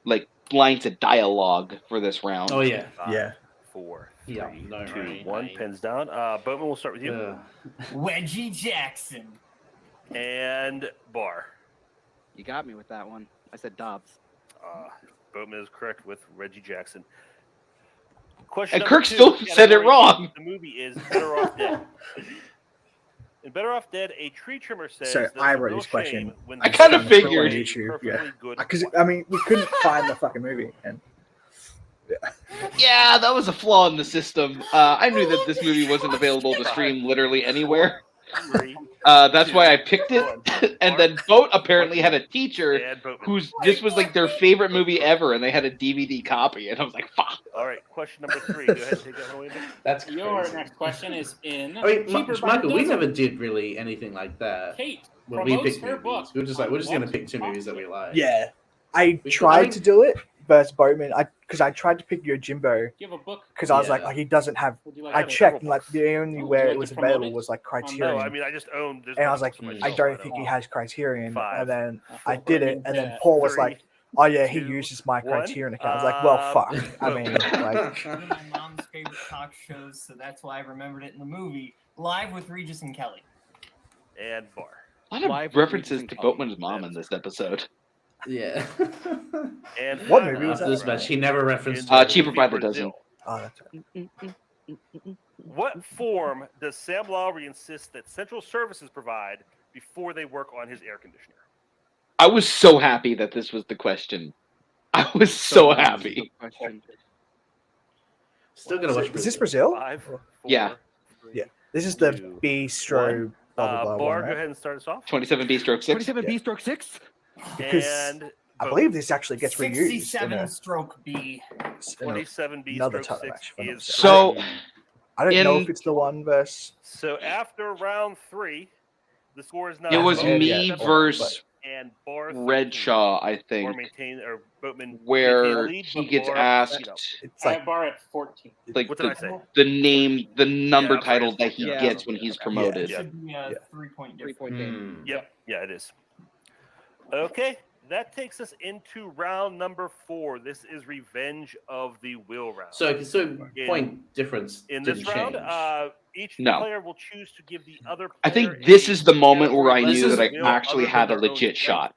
like lines of dialogue for this round. Oh yeah. 5, Yeah. 4, Yeah, 3, no, 2, right, 1. right. Pens down. Boatman, we'll start with you. Wedgie Jackson. And Barr. You got me with that one. I said Dobbs. Boatman is correct with Reggie Jackson. Question And number Kirk 2, still said it category wrong. The movie is Better Off Dead. In Better Off Dead, a tree trimmer says So that I it's a wrote real this question. shame when I the kinda trees grow figured. a YouTube, perfectly yeah. good Because wife. I mean, we couldn't find the fucking movie, and Yeah, that was a flaw in the system. I knew that this movie wasn't available to stream literally anywhere. 3, That's 2, why I picked it. 1. And then Boat apparently had a teacher And Boatman. whose this was like their favorite movie ever, and they had a DVD copy, and I was like, "Fuck." All right, question number 3. Go ahead and take that one away. Nick. That's crazy. Your next question is in I mean, Cheaper by the Michael, we Dozen. never did really anything like that Kate when we promotes picked her movies. book. We were just like, we're just on gonna pick 2 what movies that we like. yeah, I We- tried I mean- to do it versus Boatman. Because I tried to pick Yojimbo Give a book. because I was Yeah. like he doesn't have. Would you like I to- checked and like the only Would where you it like was to promote available it? was like No, Criterion, I mean, I just own. and I was like, myself, I don't I think he has Criterion. 5, And then I I feel did it, burning and then bad. Paul was 3, like, "Oh yeah, he 2, uses my 1. Criterion account." I was like, "Well, fuck." I mean, like, One of my mom's favorite talk shows, so that's why I remembered it in the movie. Live with Regis and Kelly. And Barr. A lot Live of with references Regis to and Kelly. Boatman's mom in this episode. Yeah. And What finally, movie was After this match, he never referenced. in the Cheaper movie by the Brazil, Dozen. oh, that's right. What form does Sam Lowry insist that Central Services provide before they work on his air conditioner? I was so happy that this was the question. I was so happy. Question. Still gonna watch Is this Brazil? 5, 4, Yeah. 3, Yeah. This is the 2, bistro. Blah blah blah. Bar, one, go right? ahead and start us off. 27B stroke 6. 27B stroke 6? Because And I believe this actually gets reused. 67 stroke B. 27B another stroke time, 6 actually, if I'm not is So correct. I don't know in- if it's the one verse. So after round 3, the score is now it was Yeah, me yeah, versus and Barr Redshaw, I Or think, maintain or Boatman where maintain the lead, he but gets Barr, asked It's I like have Bar at 14. like What did I say? the name, the number I'm sorry, title that he yeah. gets when he's promoted. It should be a Yeah. 3-point 3 difference. point game. Yep. Yeah, it is. Okay, that takes us into round number 4. This is Revenge of the Will round. So In- point difference in didn't this round, change. each No. player will choose to give the other player I think this a is the moment where I category This knew is- that I will actually other had a than their own legit strength. shot.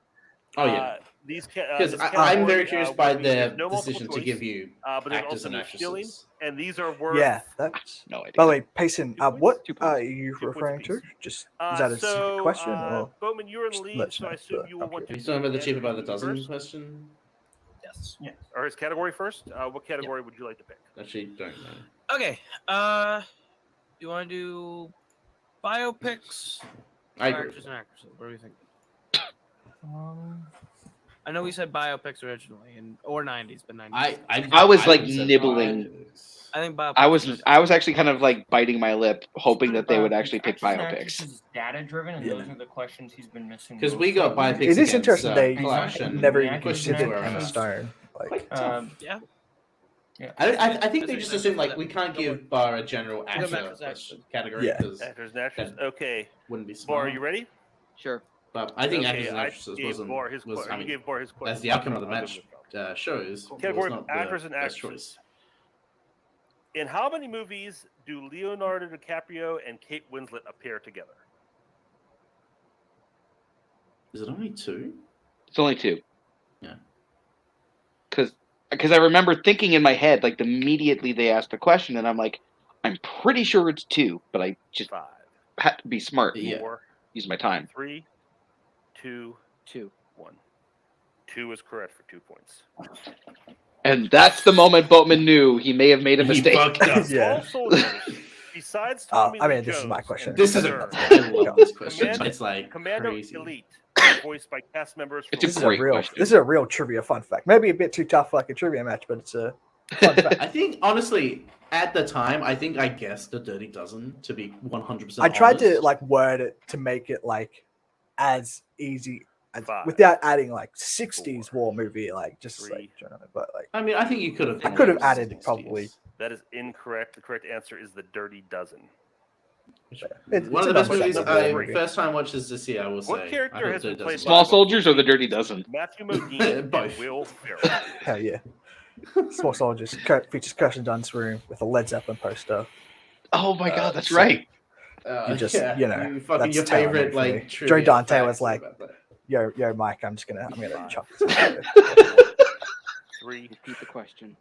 Oh yeah, Because because I'm very curious by their decision to give you but there's actors also and no stealing, actresses. and these are worth yeah. That's. No idea. By the way, Payson, 2 points? what 2 are points. you 2 points referring to? apiece. Just is that a secret question or? Boatman, you're in the just lead, let us so I know, assume but you will I'm want to Have you talking about the cheaper by the answer dozen first, question? Yes. or his category first. What category would you like to pick? Actually, don't know. Okay. You want to do biopics? I or agree. actors and actresses? What do you think? I know we said biopics originally, or 90s, but 90s. I was, like, would've said nibbling. biopics. I think biopics. I was actually kind of like biting my lip, hoping that they would actually pick biopics. Is data driven, and Yeah. those are the questions he's been missing. Because most we got lately. biopics It is against, interesting they Clash and never Yeah, even because considered now- Emma Stone. Like, Quite tough. Yeah. Yeah. I think they That's just what assume you like said. we can't Don't give Barr a general Go back actor to actors. question category Yeah. because Actors and actresses. that Okay, wouldn't be Bar, smart. are you ready? Sure. But I think Okay, actors and I actresses gave wasn't Bar his was question. I You mean gave Bar his question. as the outcome of the I'll give match him the phone. shows was Category not actors the and best actresses. choice. In how many movies do Leonardo DiCaprio and Kate Winslet appear together? Is it only 2? It's only 2. Yeah. Because I remember thinking in my head, like immediately they asked the question, and I'm like, I'm pretty sure it's 2, but I just 5, had to be smart. Yeah. 4, Use my time. 3, 2, 2. 1. 2 is correct for 2 points. And that's the moment Boatman knew he may have made a He mistake. fucked up. Yeah. Small soldiers, besides Tommy I Lee mean, this is my Jones question. and This is Sir, I love this question. Commando- It's like Commando crazy. Elite, voiced by cast members It's from this is a great real. question. This is a real trivia fun fact. Maybe a bit too tough for like a trivia match, but it's a fun fact. I think honestly, at the time, I think I guessed the Dirty Dozen to be 100%. I tried to honest. like word it to make it like as easy as, 5, without adding like 60s war movie, like just 3, like you know, but like I mean, I think you could have. I done could have it added 60s. probably. That is incorrect. The correct answer is the Dirty Dozen. One of the a best number movies that I number movie. first time watched this year. I will say. What character I thought has been Dirty played Dozen- Small Soldiers or the Dirty Dozen? Matthew Modine and Both. Will Ferrell. Hell yeah. Small Soldiers features Kirsten Dunst's room with a Led Zeppelin poster. Oh my god, that's so- right. You just yeah, you know fucking that's your talent favorite for me. like Joe trivia Dante facts was like, about that. yo Mike, I'm gonna chuck this. 3. Repeat the question.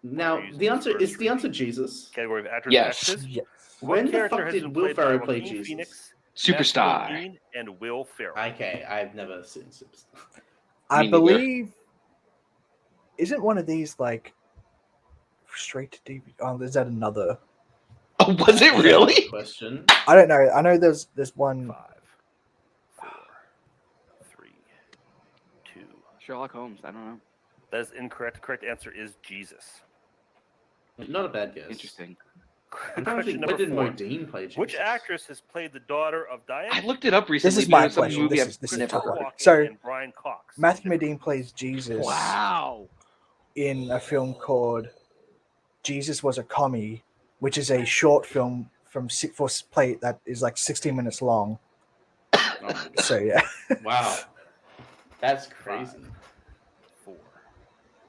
Now using the his answer first is the answer repeat. Jesus. Category of actors Yes. and actresses. Yes. What When the character fuck has did been Will played by Ferrell play Joaquin Jesus? Phoenix, Superstar. Matthew Modine, and Will Ferrell? Okay, I've never seen Superstar. I Me neither. believe isn't one of these like straight to DVD? Oh, is that another? Oh, was it really? Question. I don't know. I know there's one. 5, 4, 3, 2. Sherlock Holmes. I don't know. That is incorrect. The correct answer is Jesus. Not a bad guess. Interesting. I'm trying to Question think. When did number 4. Modine play Jesus? Which actress has played the daughter of Diane? I looked it up recently. This is but my it's some question. movie This I've is a never tough Christopher one. heard. Walken So, and Brian Cox. Matthew Modine plays Jesus Wow. in a film called Jesus Was a Commie, which is a short film for play that is like 16 minutes long. Oh my God. So yeah, Wow, that's crazy. 4,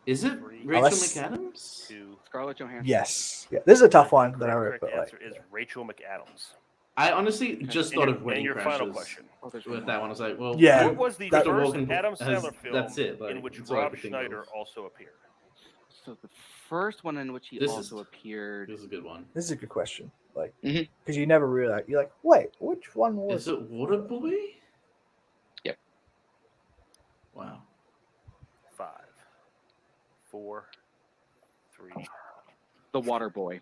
Is it 3, Rachel Unless- McAdams? 2. Scarlett Johansson. yes, yeah. This is a tough one that I wrote, Correct but like, answer is Rachel McAdams. I honestly just And thought your- of Wedding and your Crashers. final question. Oh, there's With one that more. one, I was like, well, Yeah. What was the That- first Walken Adam has- Sandler film that's it, like, in which that's all I Rob could think Schneider of. also appeared? So the first one in which he This also is- appeared. This is a good one. this is a good question. Like, because Mhm. you never realize. You're like, wait, which one was? Is it Waterboy? 4, 3. The Water Boy.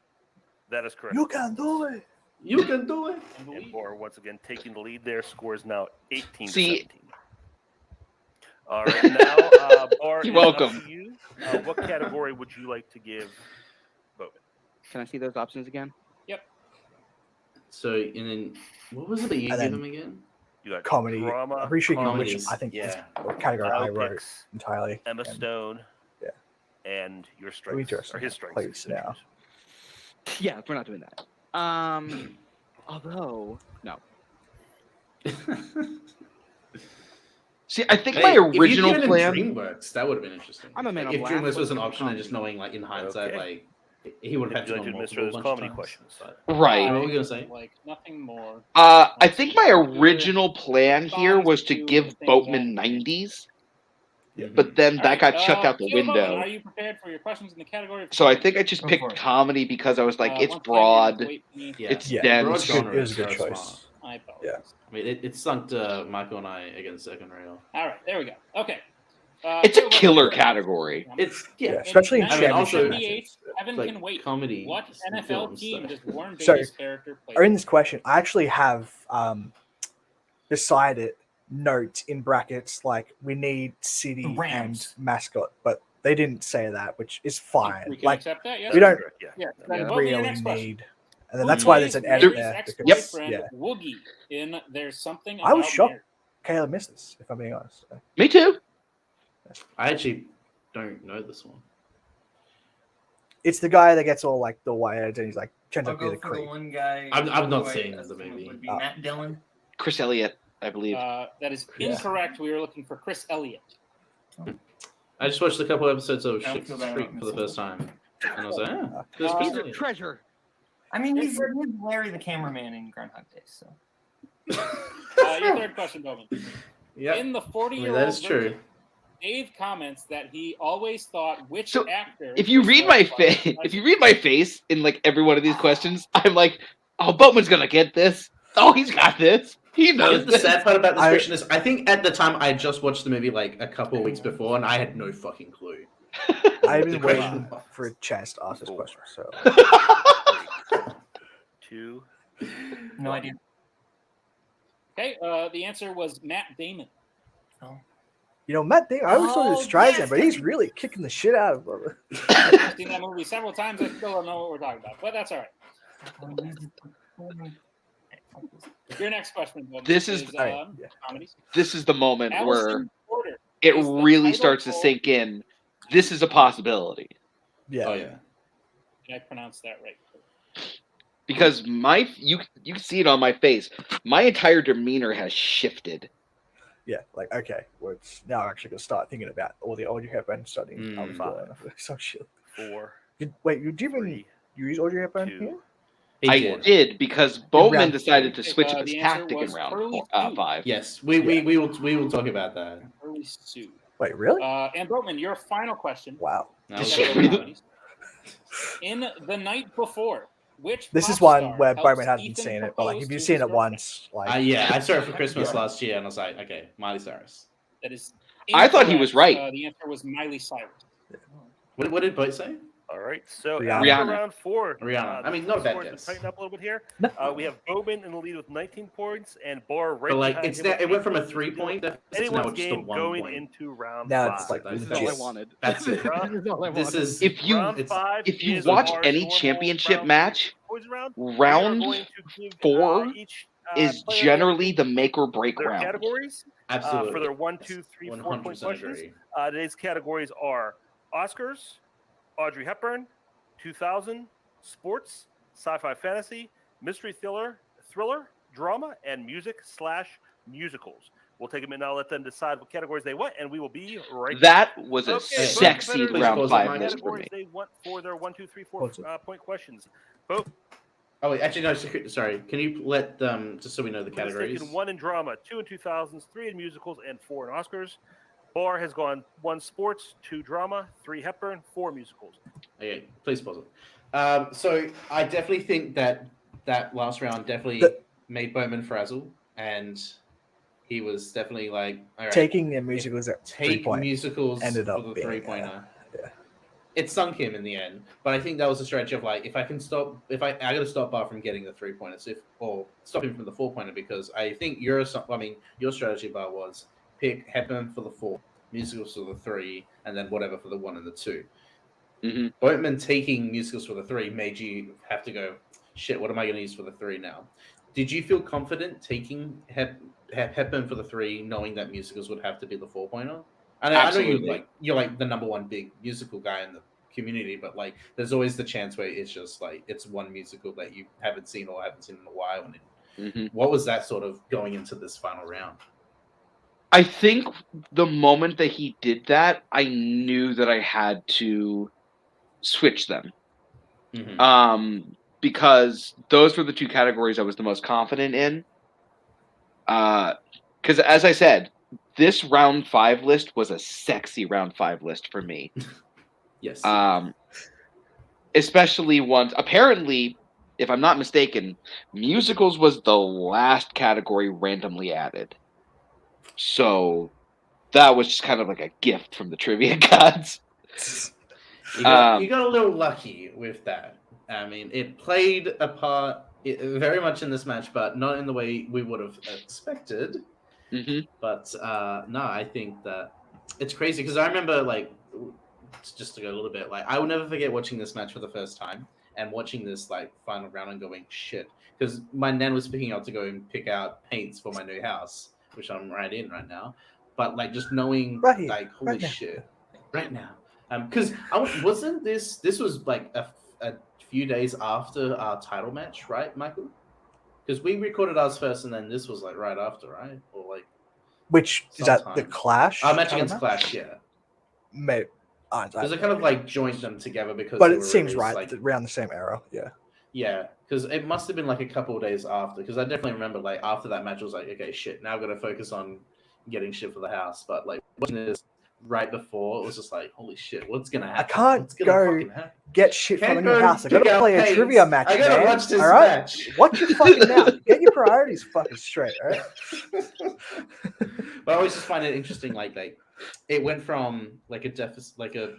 That is correct. You can do it. You can do it. And Barr once again taking the lead there. Score is now 18 See- to 17. All right, now Barr, You're it's up welcome. to you. What category would you like to give Boatman? Can I see those options again? So, and then what was it that you And gave then- him again? You got Comedy. drama, I'm pretty sure you know which comedies, I think is yeah. what category I wrote biopics, entirely. Emma and Stone, yeah. and your we strengths just or his strengths. please now. Yeah, we're not doing that. Although, no. See, I think my Hey, if original you'd given plan. him DreamWorks, that would have been interesting. I'm a man Like, of if laugh, DreamWorks was an what's option, and comedy? just knowing, like in hindsight, Okay. like he would have had Would to you go like to multiple administer those bunch comedy of times, questions? but- Right. What were we gonna say? Like nothing more. I think my original plan here Songs was to do give the thing Boatman that- 90s, Mhm. but then All that right, got chucked out the Caleb Boatman, window. are you prepared for your questions in the category? of So I comedy? think I just Go picked for it. comedy because I was like, it's once again, broad, you're wait for me. Yeah, it's Yeah, broad dense. genre It was a is good so choice. smart. I apologize. I mean, it sunk to Michael and I against second rail. All right, there we go. Okay. It's a Caleb, killer you're up. category. It's Yeah, yeah. especially in I mean, also, championship 1978, matches. Heaven like Can Wait. comedy What NFL films, team so- does Warren So, Beatty's character play? Or in this question, I actually have beside it notes in brackets like we need city and Rams. mascot, but they didn't say that, which is fine. We can like accept that, yes? we don't Correct, yeah. Yeah, Yeah. then Boatman, your really next question. need, and then Who that's why there's plays an edit Mary's there. ex-boyfriend, Because, yeah, Woogie, in There's Something I was About shocked. Mary. Caleb missed this. If I'm being honest, Me too. I actually don't know this one. it's the guy that gets all like the wired and he's like turns I'll out to be go the for the creep. one guy. I've not who I seen the estimate movie. Would be Oh. Matt Dillon. Chris Elliott, I believe. That is Yeah. incorrect. We were looking for Chris Elliott. I just watched a couple episodes of I don't Schitt's feel bad Creek about for the missing first time, and I was like, ah, there's Uh, Chris He's a Elliott. treasure. I mean, he's Larry the cameraman in Groundhog Day. So Your third question, Bowman. Yeah, In the I 40-year-old mean, that is true. version, Dave comments that he always thought which So, actor. If you was read the my father face, of if you read my face in like every one of these questions, I'm like, oh, Boatman's gonna get this. Oh, he's got this. He knows The this. sad part about this I- question is, I think at the time I just watched the movie like a couple of weeks before, and I had no fucking clue. I've The been question. waiting for a chance to ask this question. So 2. no idea. Okay, the answer was Matt Damon. you know, Matt Damon, I always thought it was Oh, Streisand, yes, but he's yes. really kicking the shit out of him. I've seen that movie several times. I still don't know what we're talking about, but that's all right. Your next question, Bowman, This is- All right, yeah. comedies. This is the moment where Allison Porter it is the really title starts to role- sink in. This is a possibility Yeah. Oh yeah. Did I pronounce that right? because you can see it on my face. My entire demeanor has shifted. Yeah, like okay, well, now I'm actually gonna start thinking about all the Audrey Hepburn studying. Mm. Some shit. 4. Wait, you even 3. use Audrey Hepburn 2. here? He I did. did because Boatman round decided to three. switch up his The answer tactic in was round Curly 5. Yes, we will talk about that. Early Sue. Wait, really? And Boatman, your final question. Wow. That is was Shit. about good. comedies. In The Night Before, which This is pop one star where helps Bowman hasn't Ethan seen it, but like propose if you've to seen his it girlfriend? once, like Yeah, I saw it for Christmas Yeah. last year, and I was like, okay, Miley Cyrus. That is. I thought he was incorrect. right. The answer was Miley Cyrus. What did Boat say? All right, so Rihanna. after round 4, Rihanna. I mean, not a bad scores guess. Tighten up a little bit here. We have Boatman in the lead with 19 points, and Barr right But like, behind it's him now, with it went from a 8 points. 3-point deficit to now Anyone's it's just a game 1 going point. into round Now 5. it's like This is This is all I legit. wanted. That's it. This is all I This wanted. is If you round it's- 5 if you is watch our any normal championship round match, points round. We are round going to give, 4 each, is player generally the make or break their round. categories absolutely for their 1, 2, 3, 4 point 100% questions. agree. Today's categories are Oscars, Audrey Hepburn, 2000, sports, sci-fi fantasy, mystery thriller, drama, and music/musicals. We'll take a minute now, let them decide what categories they want, and we will be right That was a Okay, sexy please round pause 5 that list mic. for me. categories they want for their 1, 2, 3, 4 Pause it. point questions. Both Oh wait, actually no. Sorry, can you let just so we know the has categories? taken 1 in drama, 2 in 2000s, 3 in musicals, and 4 in Oscars. Barr has gone 1 sports, 2 drama, 3 Hepburn, 4 musicals. Okay, please pause it. So I definitely think that last round definitely made Boatman frazzle, and he was definitely like, all right, taking the musicals at take 3 point musicals ended up for the being, 3-pointer. yeah. it sunk him in the end. But I think that was a strategy of like, if I gotta stop Barr from getting the 3-pointers, or stop him from the 4-pointer, because I think your strategy, Barr, was pick Hepburn for the 4, musicals for the 3, and then whatever for the 1 and the 2. Mhm. Boatman taking musicals for the 3 made you have to go, shit, what am I going to use for the 3 now? Did you feel confident taking Hepburn for the 3, knowing that musicals would have to be the 4-pointer? I know Absolutely. you're like the number one big musical guy in the community, but like there's always the chance where it's just like it's one musical that you haven't seen or haven't seen in a while. And what was that sort of going into this final round? I think the moment that he did that, I knew that I had to switch them. Because those were the 2 categories I was the most confident in. Because as I said, this round 5 list was a sexy round 5 list for me. Yes. Especially once, apparently, if I'm not mistaken, musicals was the last category randomly added. So that was just kind of like a gift from the trivia gods. You got a little lucky with that. I mean, it played a part very much in this match, but not in the way we would have expected. But no, I think that it's crazy because I remember, like, just to go a little bit, like, I will never forget watching this match for the first time and watching this like final round and going shit, because my nan was picking up to go and pick out paints for my new house, which I'm right in right now. But like just knowing, like, holy shit, right now. Because wasn't this was like a few days after our title match, right, Michael? Because we recorded ours first, and then this was like right after, right? Or like, which is that the Clash? Our match against Clash, yeah. Maybe. Because they kind of like joined them together because. But they it were seems released, right like, around the same era. Yeah. Yeah, because it must have been like a couple of days after. Because I definitely remember, like, after that match, I was like, okay, shit, now I've got to focus on getting shit for the house. But like watching this right before, it was just like, holy shit, what's gonna happen? I can't go get shit from your house. I gotta play a trivia match. I gotta man. watch this all right? match. Watch your fucking mouth. Get your priorities fucking straight, all right? But I always just find it interesting, like it went from like a deficit, like a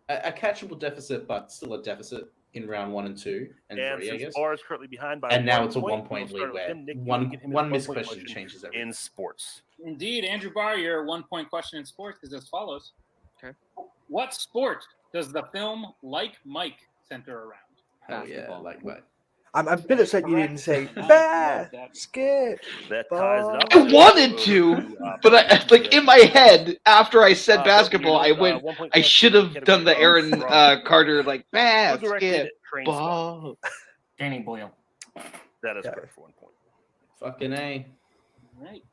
catchable deficit, but still a deficit in round 1 and 2 and 3, I guess. Barr is currently behind by and now 1 it's a point. 1-point We'll lead start where with him. Nick, you one get him his one 1-point misquestion question changes everything. in sports. Indeed, Andrew Barr, your 1-point question in sports is as follows. Okay. What sport does the film Like Mike center around? Hell yeah, like Mike. I'm a bit upset you didn't say basket. That ties it up. I wanted to, but I like in my head after I said basketball, I went. I should have done the Aaron Carter like basketball. Danny Boyle. That is correct for 1 point. Fucking A. All right.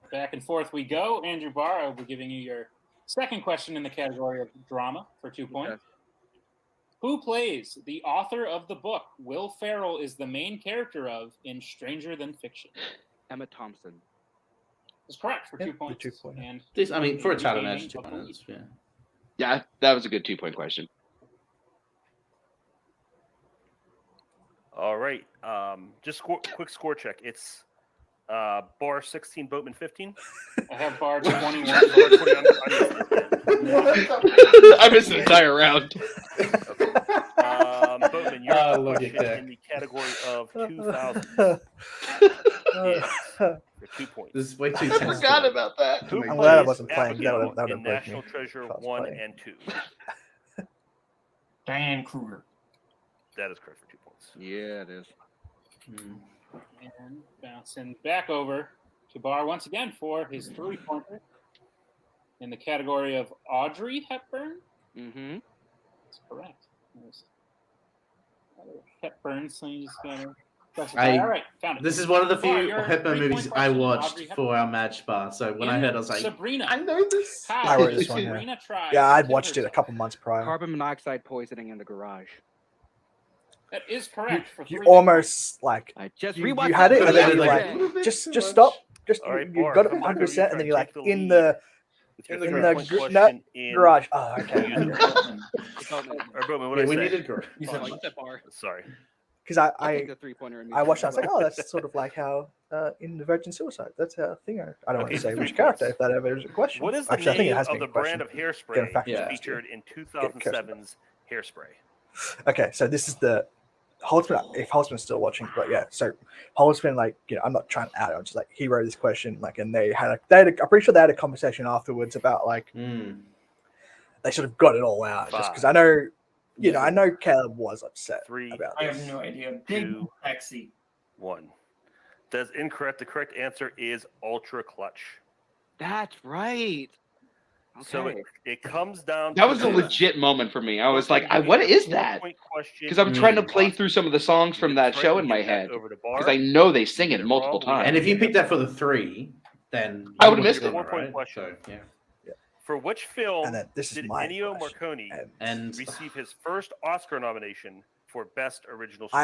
Back and forth we go. Andrew Barr, I'll be giving you your second question in the category of drama for 2 points. Who plays the author of the book Will Ferrell is the main character of in Stranger Than Fiction? Emma Thompson. That's correct for 2 points. 2 points. And This, I mean, for a title regaining match, 2 a point. points. Yeah. Yeah, that was a good 2-point question. All right. Just quick score check. It's Barr 16, Boatman 15. I have Barr 21. I missed an entire round. Boatman, your question in the category of 2000 is for 2 points. This is way too I forgot about that. Who I'm glad I plays wasn't playing. That Abigail would have in broke National me Treasure if I was 1 playing. and 2. Diane Kruger. That is correct for 2 points. Yeah, it is. And bouncing back over to Barr once again for his 3-pointer in the category of Audrey Hepburn. Mm-hmm. That's correct. There's Hepburn, so you just gotta I- all right, found it. This is one of the Barr, few your Hepburn 3-point movies I question, watched Audrey for our match bar. So when I In heard, I was like, Sabrina. I know this. How I wrote did this one, yeah. Sabrina try Yeah, to I'd kill watched it a herself? couple months prior. Carbon monoxide poisoning in the garage. That is correct for You 3 almost like I just you rewatched had it, that and then movie you're yesterday. like, just stop, just All right, you Barr, got it come back over. 100%, and then you're Try like to take the in lead the with your in the 3-point garage. question in- garage. Oh, okay. Use it. All right, Boatman, what Yeah, did we I say? needed girl. You said like that bar. Sorry. Because I'll I take the 3-pointer. I watched that. I was like, oh, that's sort of like how in the Virgin Suicide. That's a thing. I don't want Okay, to say 3 which character points. if that ever is a question. What is the Actually, I think it name has of been the a question. brand of Gonna hairspray fact check Yeah. featured in Kirsten. 2007's Hairspray. Okay, so this is the Holtzman. If Holtzman's still watching, but yeah, so Holtzman, like, I'm not trying to out. I'm just like, he wrote this question, like, and I'm pretty sure they had a conversation afterwards about like they sort of got it all out, just because I know, I know Caleb was upset 3, about I this. have no idea. Big 2, sexy. 1. That's incorrect. The correct answer is Ultra Clutch. That's right. So Okay. it comes down. That was to a legit moment for me. I was like, Boatman what giving is a that? 4-point question. Because I'm trying to You play lost. through some of the songs You from get that Trent, show you in my get that head. over to Because Barr. I know they You sing get it multiple wrong, we times. And if you get picked that for the 3, then I you would've missed won, it. 4-point right? question. So, yeah. For which film And then this is did my Ennio question. Morricone And receive his first Oscar nomination for Best Original Score?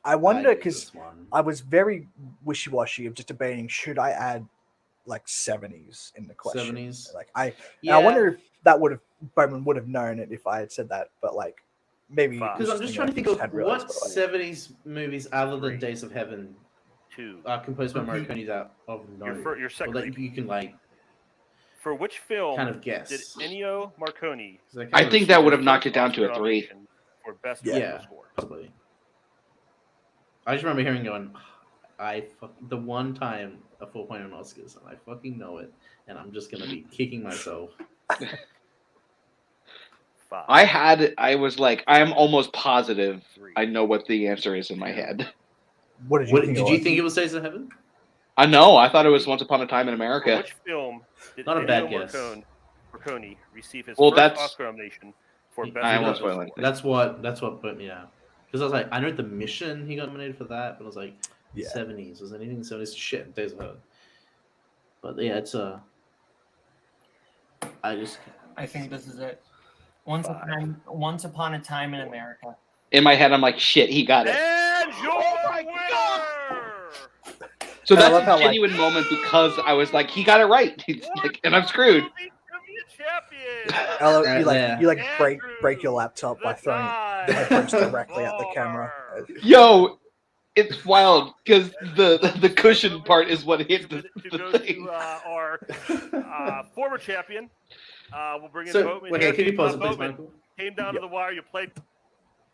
I wonder I knew because this one. I was very wishy-washy of just debating should I add like 70s in the question. 70s. Like and Yeah. I wonder if that Bowman would have known it if I had said that, but like maybe it Five. was Because I'm just trying to think I of hadn't realized, what but, like, 70s movies other than 3, Days of Heaven 2. are composed by Morricone that of note. Your second. Or that you can like For which film kind of guess. did Ennio Morricone 'Cause I kinda think that receive would his have knocked first it down to Oscar a 3. nomination for Best Yeah. Original Score? Probably. I just remember hearing going, the one time a 4-point on Oscars, and I fucking know it, and I'm just gonna be kicking myself. 5. I was like, I am almost positive 3. I know what the answer is in my head. what did you think? Did you think it was Days of Heaven? I know. I thought it was Once Upon a Time in For America. which film did Not a bad Ennio guess. Morricone receive his Well, first that's- Oscar nomination for Best I won't Original spoil Score? anything. That's what put me out. Because I was like, I know The Mission, he got nominated for that, but I was like, Yeah. 70s. Was anything 70s? Shit, Days of Heaven. But yeah, it's I think this is it. Once upon a time in America. In my head, I'm like, shit, he got it. And your my winner! So And I that's love a how, like- genuine moment because I was like, he got it right. He's like, and I'm screwed. Movie trivia champion! Hello, Yeah. you break your laptop by throwing the headphones directly at the camera. Yo, it's wild because the cushion part is what hit to the go thing. to our former champion. We'll bring in So, Boatman. okay, here. can you pause it, please, Boatman, Michael? came down to the wire. You played.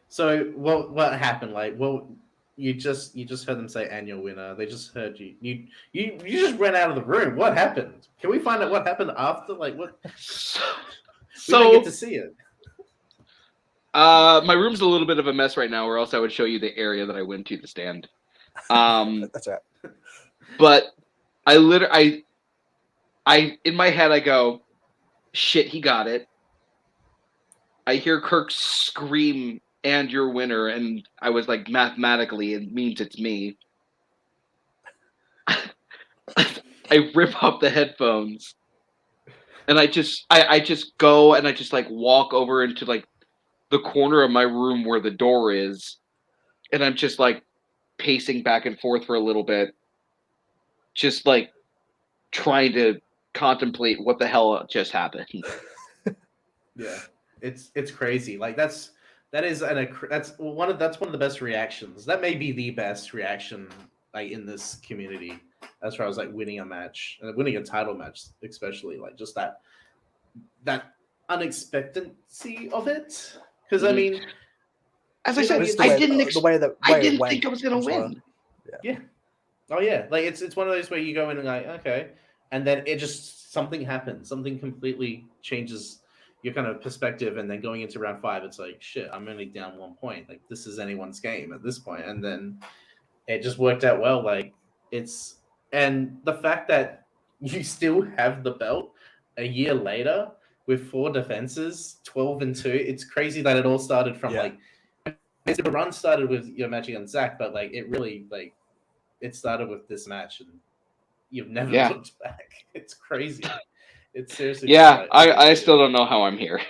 So what happened? Like, well, you just heard them say "and your winner." They just heard you. You just ran out of the room. What happened? Can we find out what happened after? Like, what? We didn't get to see it. My room's a little bit of a mess right now, or else I would show you the area that I went to stand. That's right. But I in my head I go, shit, he got it. I hear Kirk scream, "and your winner," and I was like, mathematically, it means it's me. I rip off the headphones, and I just go and I just like walk over into like the corner of my room where the door is, and I'm just like pacing back and forth for a little bit, just like trying to contemplate what the hell just happened. Yeah, it's crazy. Like that's one of the best reactions. That may be the best reaction like in this community as far as like winning a match and winning a title match, especially like just that unexpectancy of it. Because I mean, as I you know, said, it's I the didn't went think I was gonna as well. win. Yeah. Oh yeah, like it's one of those where you go in and like okay, and then it just something happens, something completely changes your kind of perspective, and then going into round 5, it's like shit, I'm only down 1 point. Like this is anyone's game at this point, and then it just worked out well. Like and the fact that you still have the belt a year later with 4 defenses, 12-2. It's crazy that it all started from like the run started with your match against Zach, but like it really like. It started with this match, and you've never looked back. It's crazy. It's seriously. Yeah, I still don't know how I'm here.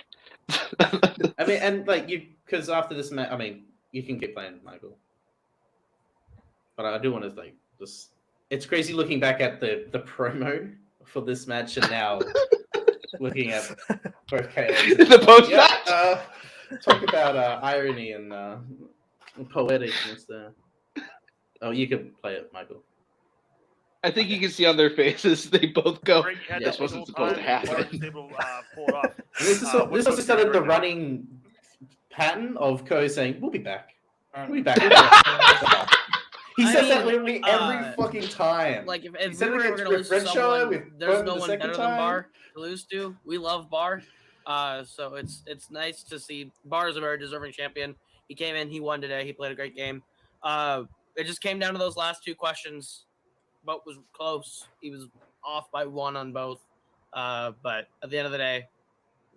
I mean, and like because after this match, I mean, you can keep playing, Michael. But I do want to like just. It's crazy looking back at the promo for this match, and now looking at both KOs. The post match. Talk about irony and poeticness there. Oh, you can play it, Michael. I think you can see on their faces they both go, Great, you had "This that wasn't whole supposed to time, and Barr happen." was able to pull it off. This also started the running pattern of Ko saying, "We'll be back. Um, We'll be back." We'll be back. He I says that mean, literally every fucking time. Like if He we said it were ever against gonna lose to Renshaw, someone, with there's Boatman no the one second better than time. Barr to lose to. We love Barr, so it's nice to see Barr is a very deserving champion. He came in, he won today, he played a great game. It just came down to those last 2 questions. Boat was close. He was off by 1 on both, but at the end of the day,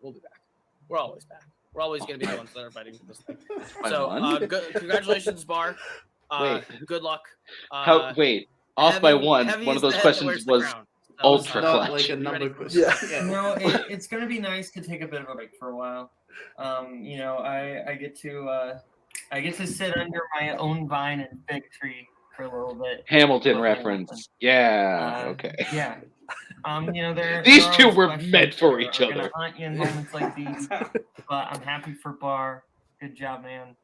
we'll be back. We're always back. We're always going to be the ones that are fighting for this thing. So, congratulations, Barr. Good luck. Wait, off by 1. Heavy One is of those the head that questions wears the was crown. ultra Not clutch. like a number Ready? question. Yeah. You know, it's going to be nice to take a bit of a break for a while. You know, I get to sit under my own vine and fig tree for a little bit. Hamilton Look, reference. Yeah. Okay. Yeah. You know, These there are two always were questions meant for that each are gonna other. haunt you in moments like these, but I'm happy for Barr. Good job, man.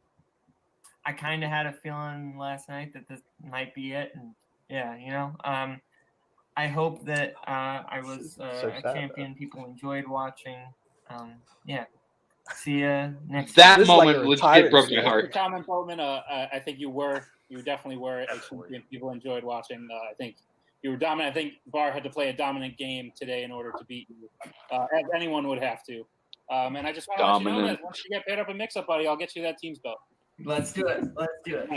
I kind of had a feeling last night that this might be it, and yeah, you know, I hope that I was So a sad, champion people enjoyed watching. Yeah. See you next That This is like moment a legit retirement broke my sport. heart. Comment, Boatman. I think you definitely were a champion. People enjoyed watching. I think you were dominant. I think Barr had to play a dominant game today in order to beat you, as anyone would have to. And I just want to let you know Dominant. that once you get paired up in mix-up, buddy, I'll get you that team's belt. Let's do it. Let's do it.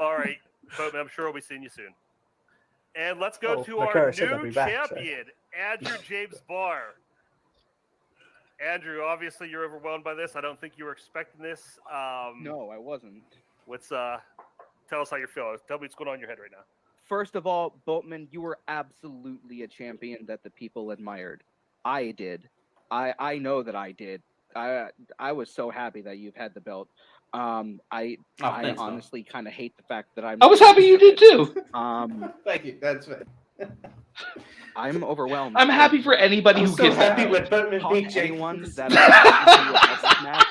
All right, Boatman, I'm sure we'll be seeing you soon. And let's go to like our I said, I'll new be back, so. champion, Andrew James Barr. Andrew, obviously you're overwhelmed by this. I don't think you were expecting this. No, I wasn't. Let's tell us how you're feeling. Tell me what's going on in your head right now. First of all, Boatman, you were absolutely a champion that the people admired. I did. I know that I did. I was so happy that you've had the belt. I Thanks, honestly kind of hate the fact that I'm. I was happy you did too. Thank you. That's fair. I'm overwhelmed. I'm happy for anybody I'm who so gives happy that. with Boatman Talk being to anyone James. that I match,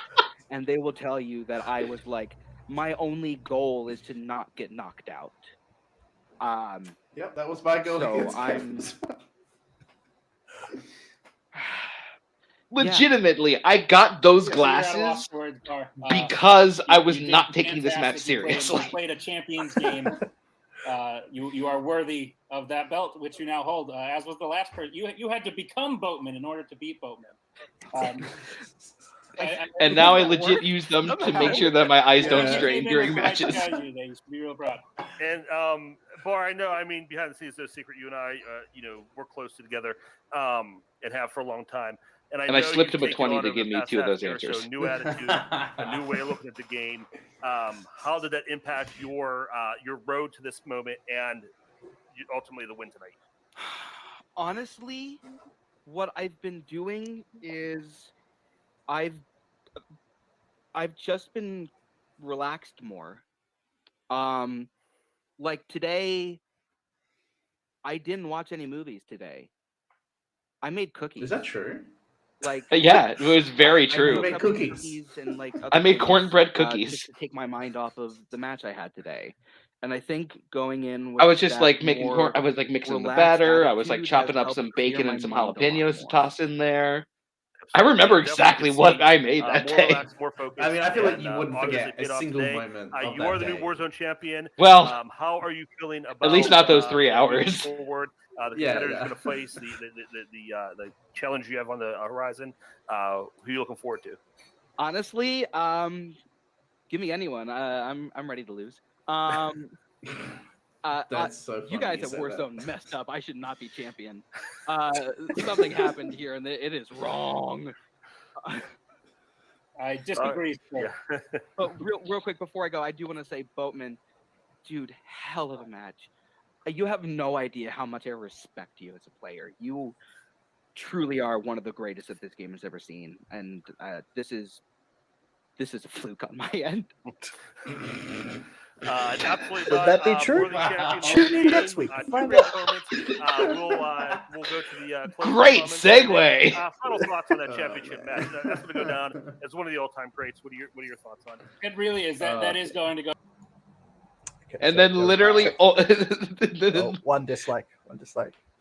and they will tell you that I was like, my only goal is to not get knocked out. Yep, that was my goal. So against I'm- James. Legitimately, I got those You're at a loss glasses for words, Barr. because I was you did not taking this match fantastic. You seriously. played a champion's game. You are worthy of that belt, which you now hold. As was the last person, you had to become Boatman in order to beat Boatman. And now I legit use them to make sure that my eyes don't Yeah. strain during matches. You should be real proud. And Barr, I know, I mean, behind the scenes, no secret, you and I, work closely together and have for a long time. And I slipped you've him a taken 20 on to over give the me past 2 of half those year or so, answers. new attitude, a new way of looking at the game. How did that impact your road to this moment and ultimately the win tonight? Honestly, what I've been doing is I've just been relaxed more. Like today, I didn't watch any movies today. I made cookies. Is that true? Like Yeah, it was very I true. woke made up with cookies. and like I other made things, cornbread cookies. just to take my mind off of the match I had today. And I think going in with I was just that like making more I was like mixing the relaxed batter. I was like attitude chopping has up helped some clear bacon my and some mind a lot jalapenos to more. toss in there. I remember exactly what I made that more day. relaxed, more focused. I mean, I feel like and, you wouldn't obviously forget a paid off single today. moment of You are the that new day. Warzone champion. Well, how are you feeling about least not those 3 moving hours. forward? The Yeah, competitors yeah. going to face the challenge you have on the horizon. Who are you looking forward to? Honestly, give me anyone. I'm ready to lose. That's so funny. You guys at said that. Warzone messed up. I should not be champion. Something happened here, and it is wrong. I disagree. Yeah. But real quick before I go, I do want to say, Boatman, dude, hell of a match. You have no idea how much I respect you as a player. You truly are one of the greatest that this game has ever seen, and this is a fluke on my end. Absolutely Would not. that be true? We're the champions. Tune in next week. Two Find great out. moments. We'll go to the closing Great comments. segue. Final thoughts on that championship match. That's going to go down as one of the all-time greats. What are your thoughts on it? It really is. That is going to go. Okay, And so then there was- literally, oh, one dislike. There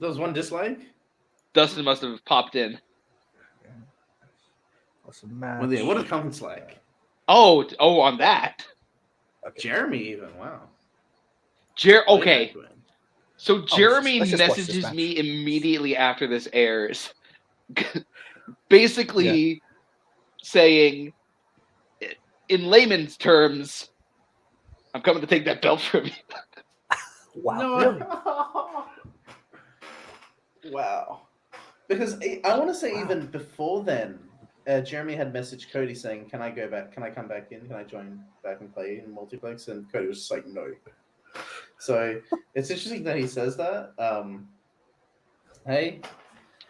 was one dislike. Dustin must have popped in. Awesome match. Well, yeah, what are comments like? Oh, on that. Okay. Jeremy even, wow. Okay. So Jeremy let's just watch this messages match. me immediately after this airs, basically saying, in layman's terms, I'm coming to take that belt from you. Wow, No. really? Wow. Because I want to say even before then, Jeremy had messaged Cody saying, "Can I go back? Can I come back in? Can I join back and play in multiplex?" And Cody was just like, "No." So it's interesting that he says that. Hey,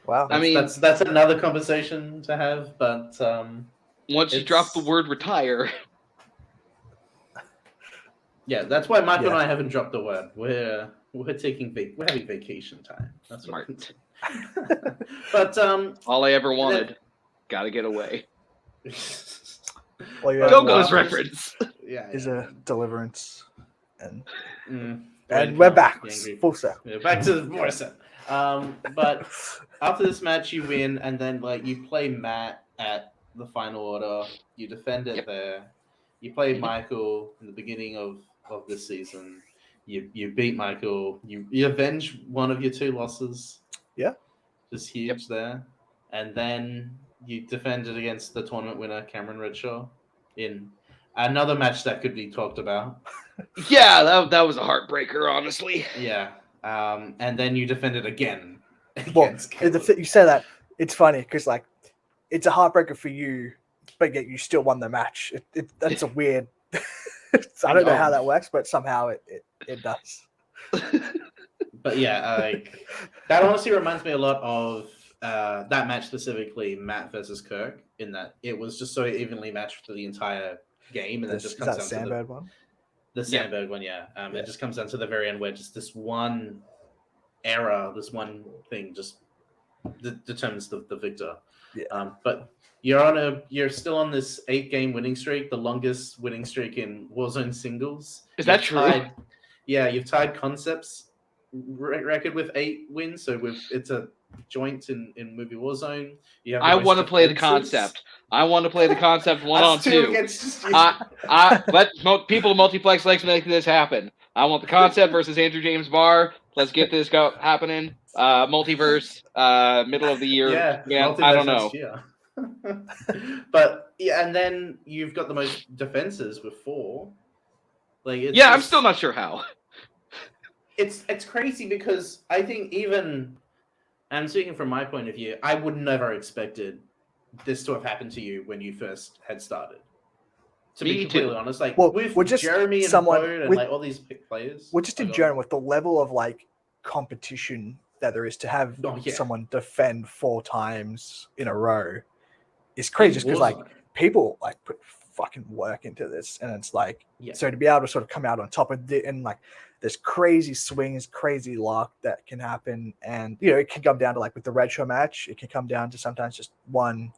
Wow. I mean, that's another conversation to have. But once you drop the word retire, yeah, that's why Michael and I haven't dropped the word. We're we're having vacation time. That's smart. But All I ever wanted, gotta get away. Well, Go-Go's reference. Yeah, is a deliverance, and and we're back full circle. Yeah, back to the Morrison. But after this match, you win, and then like you play Matt at the final order. You defend it there. You play Michael in the beginning of this season. You beat Michael. You avenge one of your 2 losses. Yeah, just huge there. And then you defended against the tournament winner Cameron Redshaw in another match that could be talked about. Yeah, that was a heartbreaker, honestly. Yeah. And then you defended again. Well, you say that, it's funny because like it's a heartbreaker for you, but yet you still won the match. That's a weird. I don't know how that works, but somehow it does. But yeah, like that honestly reminds me a lot of that match specifically, Matt versus Kirk, in that it was just so evenly matched for the entire game, and then just comes down to Sandberg one. The Sandberg one, yeah. It just comes down to the very end where just this one error, this one thing, just determines the victor. Yeah. But you're still on this 8-game winning streak, the longest winning streak in Warzone singles. Is that true? You've tied Concepts record with 8 wins, so it's a joint in movie Warzone. I want to play the Concept. I want to play the Concept 1-on-2. Let people multiplex likes make this happen. I want the Concept versus Andrew James Barr. Let's get this happening. Multiverse, middle of the year. Yeah, I don't know. But yeah, and then you've got the most defenses with 4. Like, I'm still not sure how. It's crazy because I think even, I'm speaking from my point of view, I would never expected this to have happened to you when you first had started. To be completely honest, like with Jeremy and Boat and like all these players, we're just in general with the level of like competition that there is to have someone defend 4 times in a row is crazy. Just because like people like put fucking work into this, and it's like so to be able to sort of come out on top of it, and like there's crazy swings, crazy luck that can happen, and it can come down to like with the Red Show match, it can come down to sometimes just one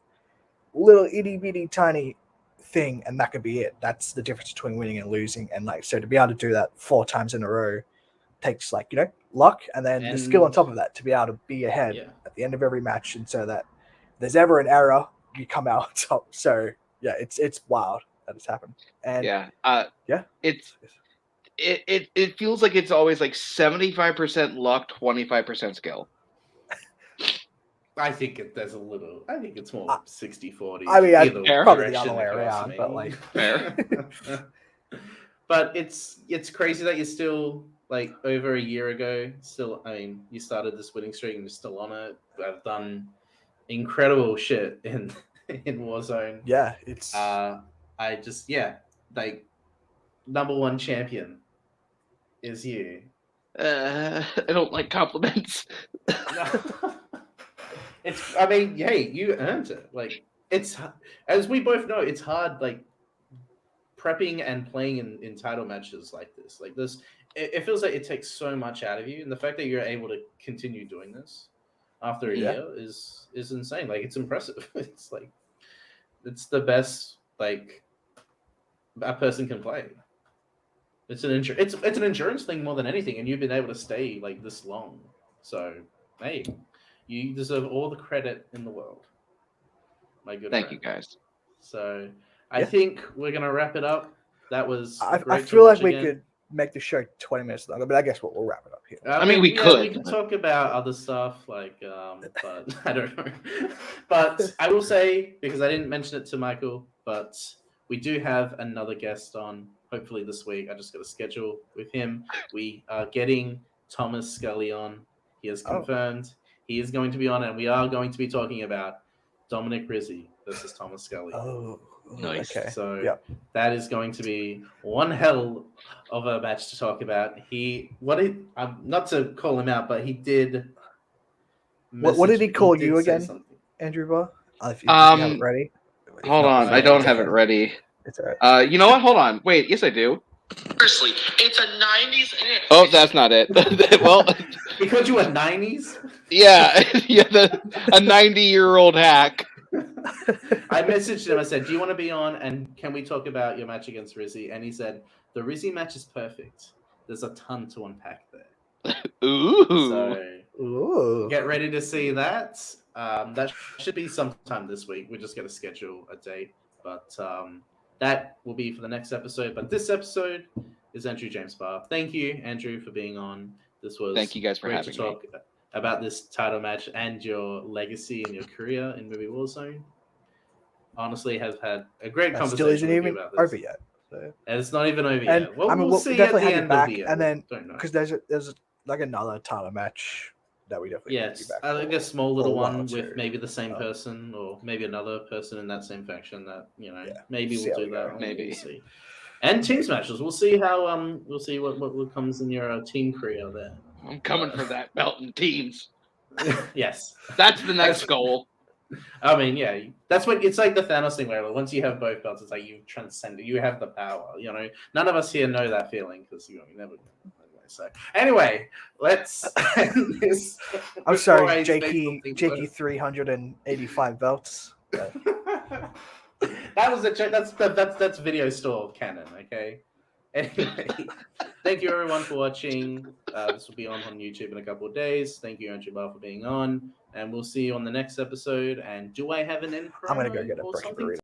little itty bitty tiny thing, and that could be it. That's the difference between winning and losing, and like so to be able to do that 4 times in a row takes like luck, and then the skill on top of that to be able to be ahead at the end of every match, and so that if there's ever an error, you come out on top. So yeah, it's wild that it's happened. And it feels like it's always like 75% luck, 25% skill. I think there's a little. I think it's more 60-40. I mean, probably the other way around, but like fair. But it's crazy that you're still like over a year ago. Still, I mean, you started this winning streak and you're still on it. I've done incredible shit in Warzone. Yeah, it's. I just like number 1 champion is you. I don't like compliments. I mean, hey, you earned it. Like, it's, as we both know, it's hard, like, prepping and playing in title matches like this. Like, this, it feels like it takes so much out of you. And the fact that you're able to continue doing this after a year is insane. Like, it's impressive. It's like, it's the best, like, a person can play. It's an endurance thing more than anything. And you've been able to stay, like, this long. So, hey. You deserve all the credit in the world. my good Thank friend. you, guys. So I Yeah. think we're gonna wrap it up. That was I great to feel like watch we again. could make the show 20 minutes longer, but I guess we'll wrap it up here. I mean, we yeah, could, we could but- talk about other stuff, like, but I don't know. But I will say, because I didn't mention it to Michael, but we do have another guest on, hopefully this week. I just got a schedule with him. We are getting Thomas Scully on. He has confirmed he is going to be on, and we are going to be talking about Dominic Rizzi versus Thomas Scully. Oh, Nice. Okay. So that is going to be one hell of a match to talk about. Not to call him out, but he did. What did he call you say again, something. Andrew Barr? If you have it ready. If Hold not, on, I don't have it ready. It's all right. You know what? Hold on. Wait, yes, I do. Seriously, it's a 90s. Oh, that's not it. Well, He called you a 90s? yeah, a 90-year-old hack. I messaged him. I said, "Do you want to be on? And can we talk about your match against Rizzi?" And he said, "The Rizzi match is perfect. There's a ton to unpack there." Ooh. So get ready to see that. That should be sometime this week. We're just going to schedule a date, but that will be for the next episode. But this episode is Andrew James Barr. Thank you, Andrew, for being on. This was Thank you guys for great having to talk about this title match and your legacy and your career in Movie Warzone. Honestly, have had a great conversation Still isn't with even you about this. over yet. So. And it's not even over And yet. Well, I mean, we'll see definitely at the have you end back, of the year. and then Don't know. because there's like another title match that we definitely need Yes, you back I think for. a small little or one or one with two. maybe the same person or maybe another person in that same faction that maybe see we'll how do we that. go. Maybe. We'll see. And team smashes. We'll see how we'll see what comes in your team career there. I'm coming for that belt in teams. Yes, That's the next goal. I mean, yeah, that's what it's like the Thanos thing where once you have both belts, it's like you've transcended. You have the power. None of us here know that feeling because we never. So anyway, let's end this. I'm before sorry, I say JP something 385 belts. But that was that's video store canon. Okay. Anyway, thank you everyone for watching. This will be on YouTube in a couple of days. Thank you, Andrew Barr, for being on, and we'll see you on the next episode. And do I have an end? I'm gonna go get a or fresh something burrito.